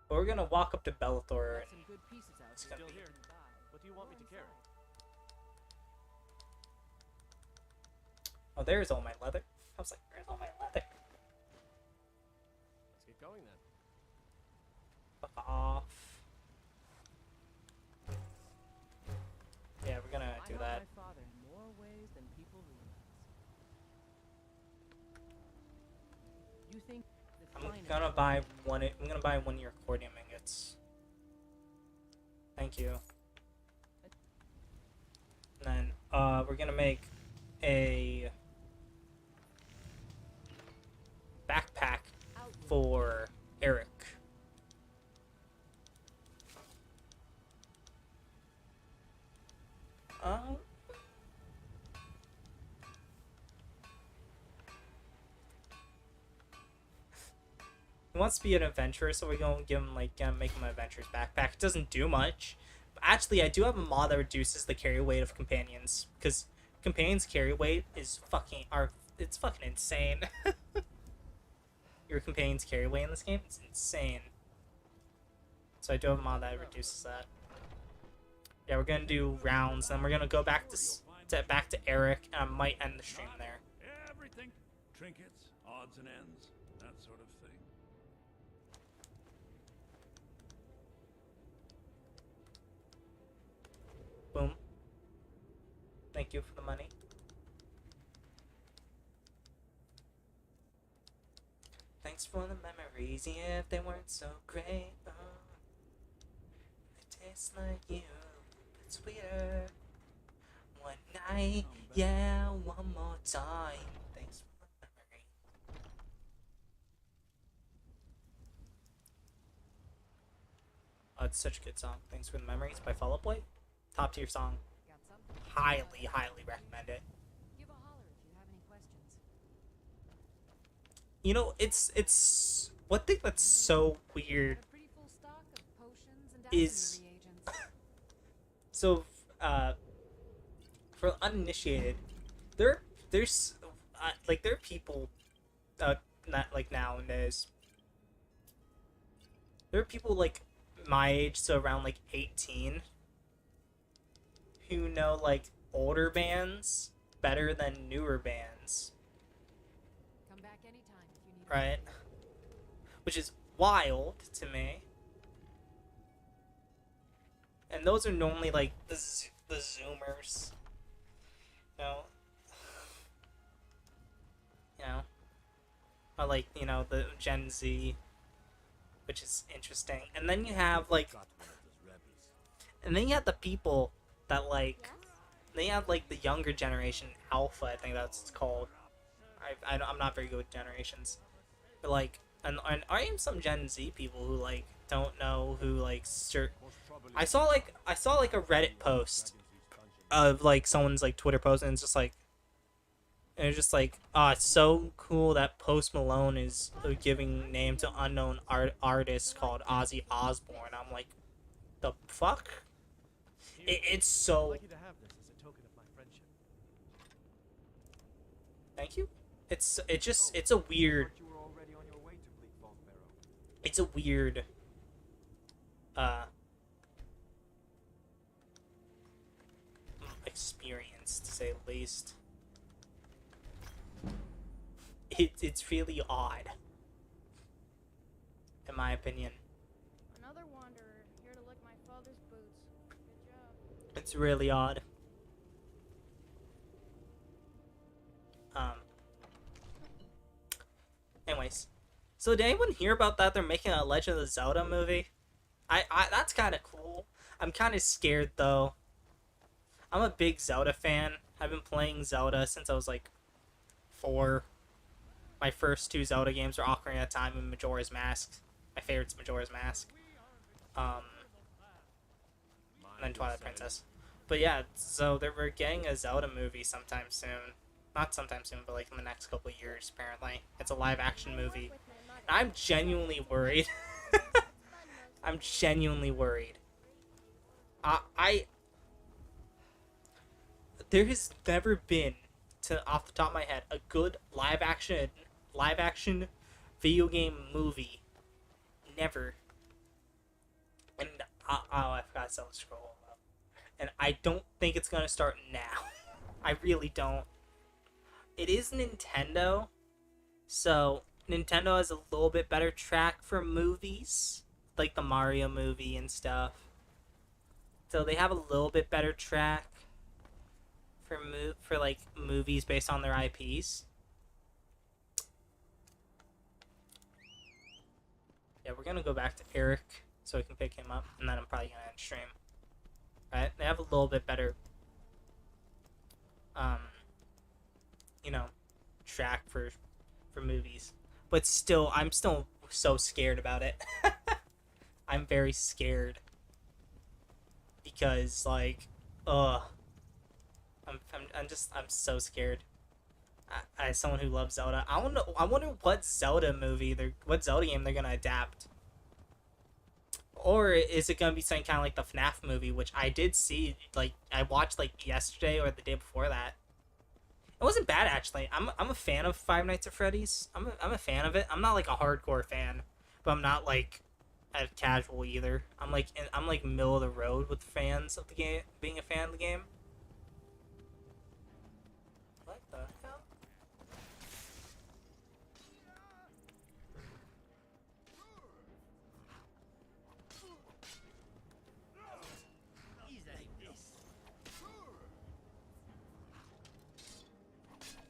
But we're gonna walk up to Bellator and Some good pieces out. it's gonna be... here. What do you want me to carry? Oh, there's all my leather. I was like, where's all my leather? Let's get going then. Fuck off. Yeah, we're gonna do that. My father in more ways than people realize. You think the I'm finest gonna buy one. I'm gonna buy one of your accordion ingots. Thank you. And then we're gonna make a backpack for Eric. He wants to be an adventurer, so we're gonna give him make him an adventurer's backpack. It doesn't do much. But actually, I do have a mod that reduces the carry weight of companions, because companions' carry weight is it's fucking insane. Your companion's carry weight in this game, it's insane. So I do have a mod that reduces that. Yeah, we're gonna do rounds, then we're gonna go back to Eric, and I might end the stream there. Everything. Trinkets, odds and ends, that sort of thing. Boom. Thank you for the money. Thanks for the memories, yeah, if they weren't so great. Oh, they taste like you, but sweeter. One night, yeah, one more time. Thanks for the memory. Oh, it's such a good song. Thanks for the memories by Fall Out Boy. Top tier song. Got something? Highly, highly recommend it. Give a holler if you have any questions. You know, it's one thing that's so weird Got a pretty full stock of potions and is alchemy reagents. so for uninitiated, there's like there are people not like nowadays. There are people like my age, so around like 18, who know like older bands better than newer bands. Come back anytime if you need. Right? Which is wild to me. And those are normally like the Zoomers. You know, or like, you know, the Gen Z, which is interesting. And then you have like, and then you have the people that like, they have like the younger generation, Alpha, I think that's what it's called. I'm not very good with generations, but like, and I am some Gen Z people who like don't know who like I saw like a Reddit post of like someone's like Twitter post, and it's just like, oh, it's so cool that Post Malone is giving name to unknown artist called Ozzy Osbourne. I'm like, the fuck? It's so. Lucky to have this as a token of my friendship. Thank you. it's a weird. You were already on your way to Bleak Falls Barrow. It's a weird experience, to say the least. It's really odd, in my opinion. Another wanderer here to lick my father's boots. Good job. It's really odd. Anyways, so did anyone hear about that? They're making a Legend of Zelda movie. I that's kind of cool. I'm kind of scared though. I'm a big Zelda fan. I've been playing Zelda since I was like 4. My first 2 Zelda games were Ocarina of Time and Majora's Mask. My favorite's Majora's Mask. And then Twilight Princess. But yeah, so we're getting a Zelda movie sometime soon. Not sometime soon, but like in the next couple of years, apparently. It's a live-action movie. And I'm genuinely worried. I'm genuinely worried. There has never been, off the top of my head, a good live-action video game movie. Never. And, I forgot to scroll up. And I don't think it's gonna start now. I really don't. It is Nintendo, so Nintendo has a little bit better track for movies, like the Mario movie and stuff. So they have a little bit better track for like movies based on their IPs. Yeah, we're gonna go back to Eric so we can pick him up, and then I'm probably gonna end stream. Right? They have a little bit better, track for movies, but still, I'm still so scared about it. I'm very scared because, like, I'm so scared. As someone who loves Zelda, I wonder what Zelda game they're gonna adapt. Or is it gonna be something kind of like the FNAF movie, which I did see, like, I watched like yesterday or the day before that. It wasn't bad, actually. I'm a fan of Five Nights at Freddy's. I'm a fan of it. I'm not like a hardcore fan, but I'm not like a casual either. I'm like middle of the road with fans of the game, being a fan of the game. What the hell?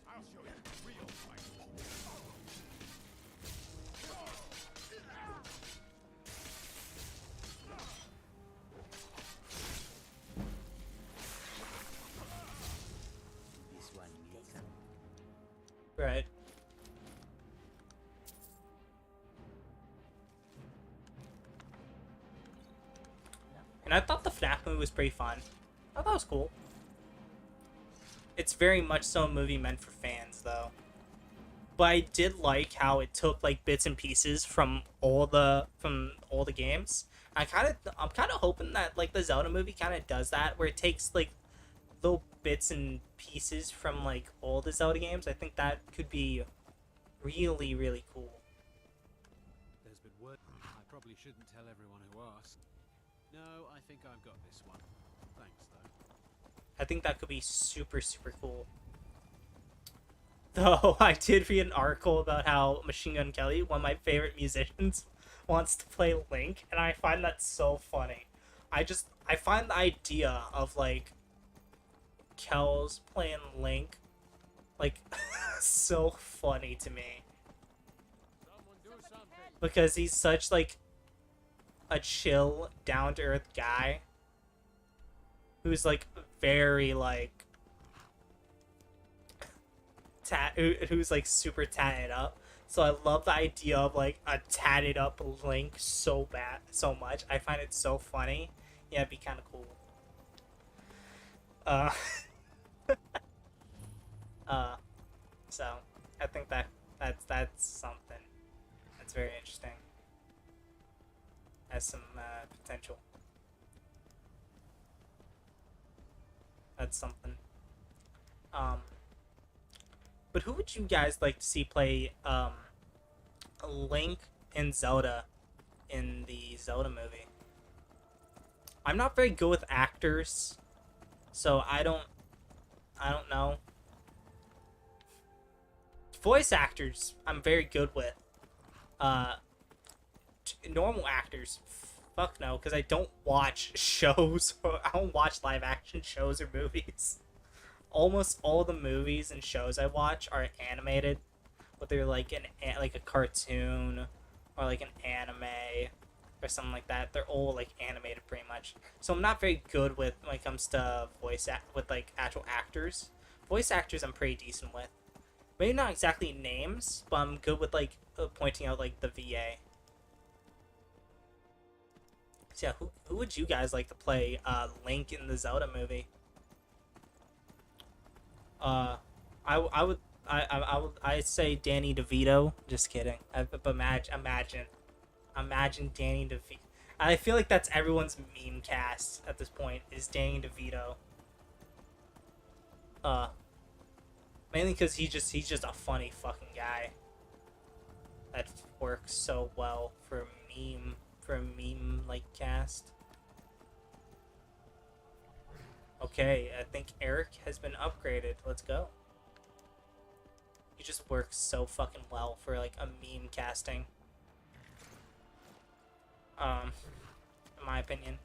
I'll show you real fight. This one needs some. Right. And I thought the FNAF movie was pretty fun. I thought it was cool. It's very much so a movie meant for fans, though. But I did like how it took like bits and pieces from all the games. I'm kind of hoping that like the Zelda movie kind of does that, where it takes like little bits and pieces from like all the Zelda games. I think that could be really, really cool. There's been word. I probably shouldn't tell everyone who asks. No, I think I've got this one. Thanks, though. I think that could be super, super cool. Though I did read an article about how Machine Gun Kelly, one of my favorite musicians, wants to play Link, and I find that so funny. I find the idea of like Kells playing Link like so funny to me. Because he's such like a chill, down to earth guy who's like very like who's like super tatted up. So I love the idea of like a tatted up Link so much. I find it so funny. Yeah, it'd be kind of cool. So I think that's something that's very interesting. Has some potential. That's something. But who would you guys like to see play Link and Zelda in the Zelda movie? I'm not very good with actors, so I don't know. Voice actors, I'm very good with. Normal actors, fuck no, because I don't watch shows. I don't watch live action shows or movies. Almost all the movies and shows I watch are animated, whether like a cartoon or like an anime or something like that. They're all like animated pretty much. So I'm not very good with when it comes to with like actual actors. Voice actors I'm pretty decent with. Maybe not exactly names, but I'm good with like pointing out like the VA. So yeah, who would you guys like to play Link in the Zelda movie? I'd say Danny DeVito. Just kidding. Imagine Danny DeVito. I feel like that's everyone's meme cast at this point is Danny DeVito. Mainly because he's just a funny fucking guy. That works so well for a meme like cast. Okay, I think Eric has been upgraded. Let's go. He just works so fucking well for like a meme casting. In my opinion.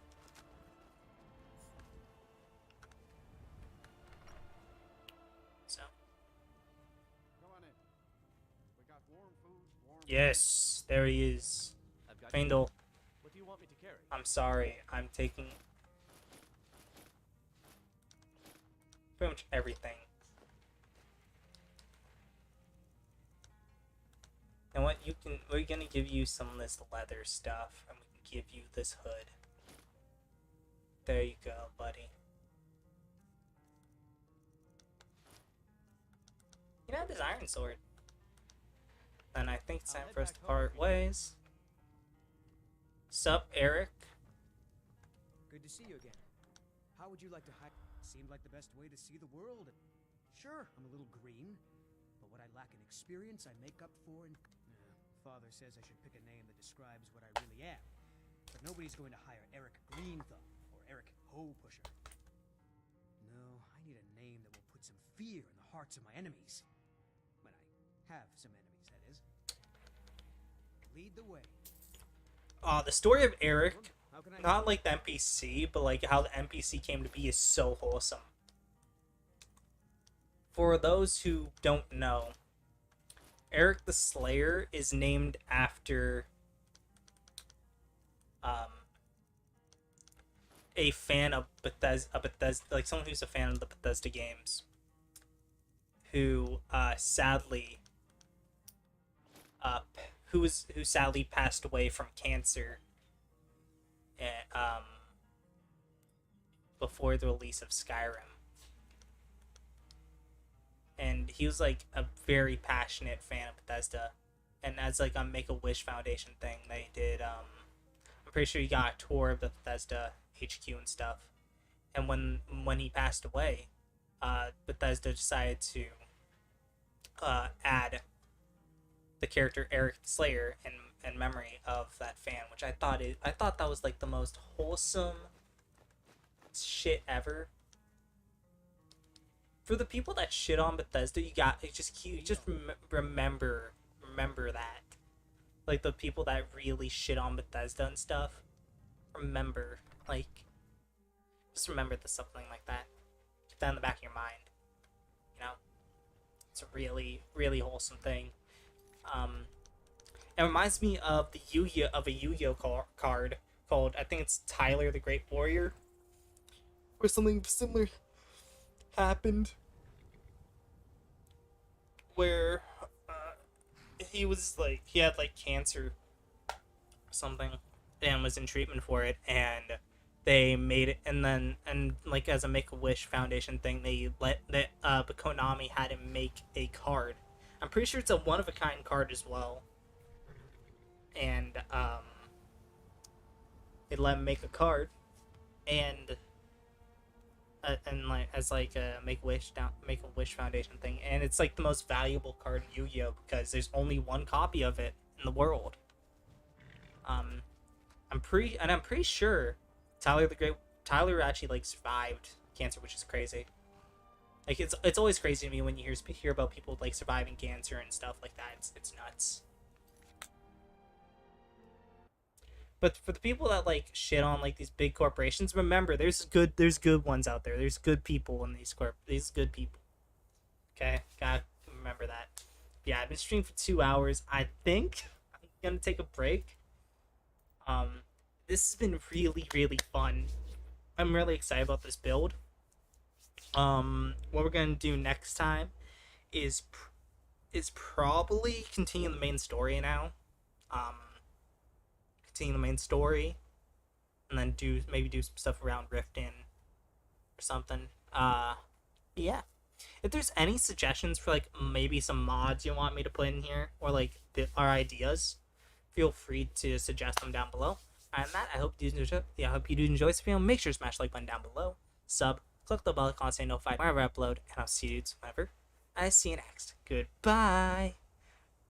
So. Come on in. We got warm food, warm Yes, there he is. Faendal, What do you want me to carry? I'm sorry. I'm taking pretty much everything. You know what? We're gonna give you some of this leather stuff, and we can give you this hood. There you go, buddy. You have this iron sword. And I think it's time for us to part ways. Sup, Eric? Good to see you again. How would you like to hide? Seemed like the best way to see the world. Sure, I'm a little green, but what I lack in experience, I make up for in... Father says I should pick a name that describes what I really am. But nobody's going to hire Eric Greenthumb or Eric Hoe Pusher. No, I need a name that will put some fear in the hearts of my enemies. When I have some enemies, that is. Lead the way. The story of Eric, not like the NPC, but like how the NPC came to be is so wholesome. For those who don't know, Eric the Slayer is named after a fan of Bethesda, like someone who's a fan of the Bethesda games, who sadly passed away from cancer before the release of Skyrim. And he was like a very passionate fan of Bethesda, and as like a Make-A-Wish Foundation thing, they did I'm pretty sure he got a tour of the Bethesda HQ and stuff. And when he passed away, Bethesda decided to add the character Eric the Slayer in memory of that fan, which I thought that was like the most wholesome shit ever. For the people that shit on Bethesda, you just remember that. Like the people that really shit on Bethesda and stuff, just remember something like that. Keep that in the back of your mind. You know, it's a really, really wholesome thing. It reminds me of a Yu-Gi-Oh card called, I think it's Tyler the Great Warrior, or something similar happened, where he had like cancer or something and was in treatment for it, and they made it, and like as a Make-A-Wish Foundation thing, but Konami had him make a card. I'm pretty sure it's a one-of-a-kind card as well, and they let him make a card, and and like as like a Make-A-Wish Foundation thing, and it's like the most valuable card in Yu-Gi-Oh because there's only one copy of it in the world. I'm pretty sure Tyler actually like survived cancer, which is crazy. Like it's always crazy to me when you hear about people like surviving cancer and stuff like that. It's nuts. But for the people that like shit on like these big corporations, remember there's good ones out there. There's good people in these good people. Okay, gotta remember that. Yeah, I've been streaming for 2 hours. I think I'm gonna take a break. This has been really fun. I'm really excited about this build. What we're gonna do next time is probably continue the main story now. Continue the main story, and then maybe do some stuff around Riften or something. Yeah. If there's any suggestions for like maybe some mods you want me to put in here, or like our ideas, feel free to suggest them down below. And that, I hope you do enjoy this video. Make sure to smash the like button down below, sub, click the bell icon to stay notified whenever I upload, and I'll see you dudes whenever I see you next. Goodbye.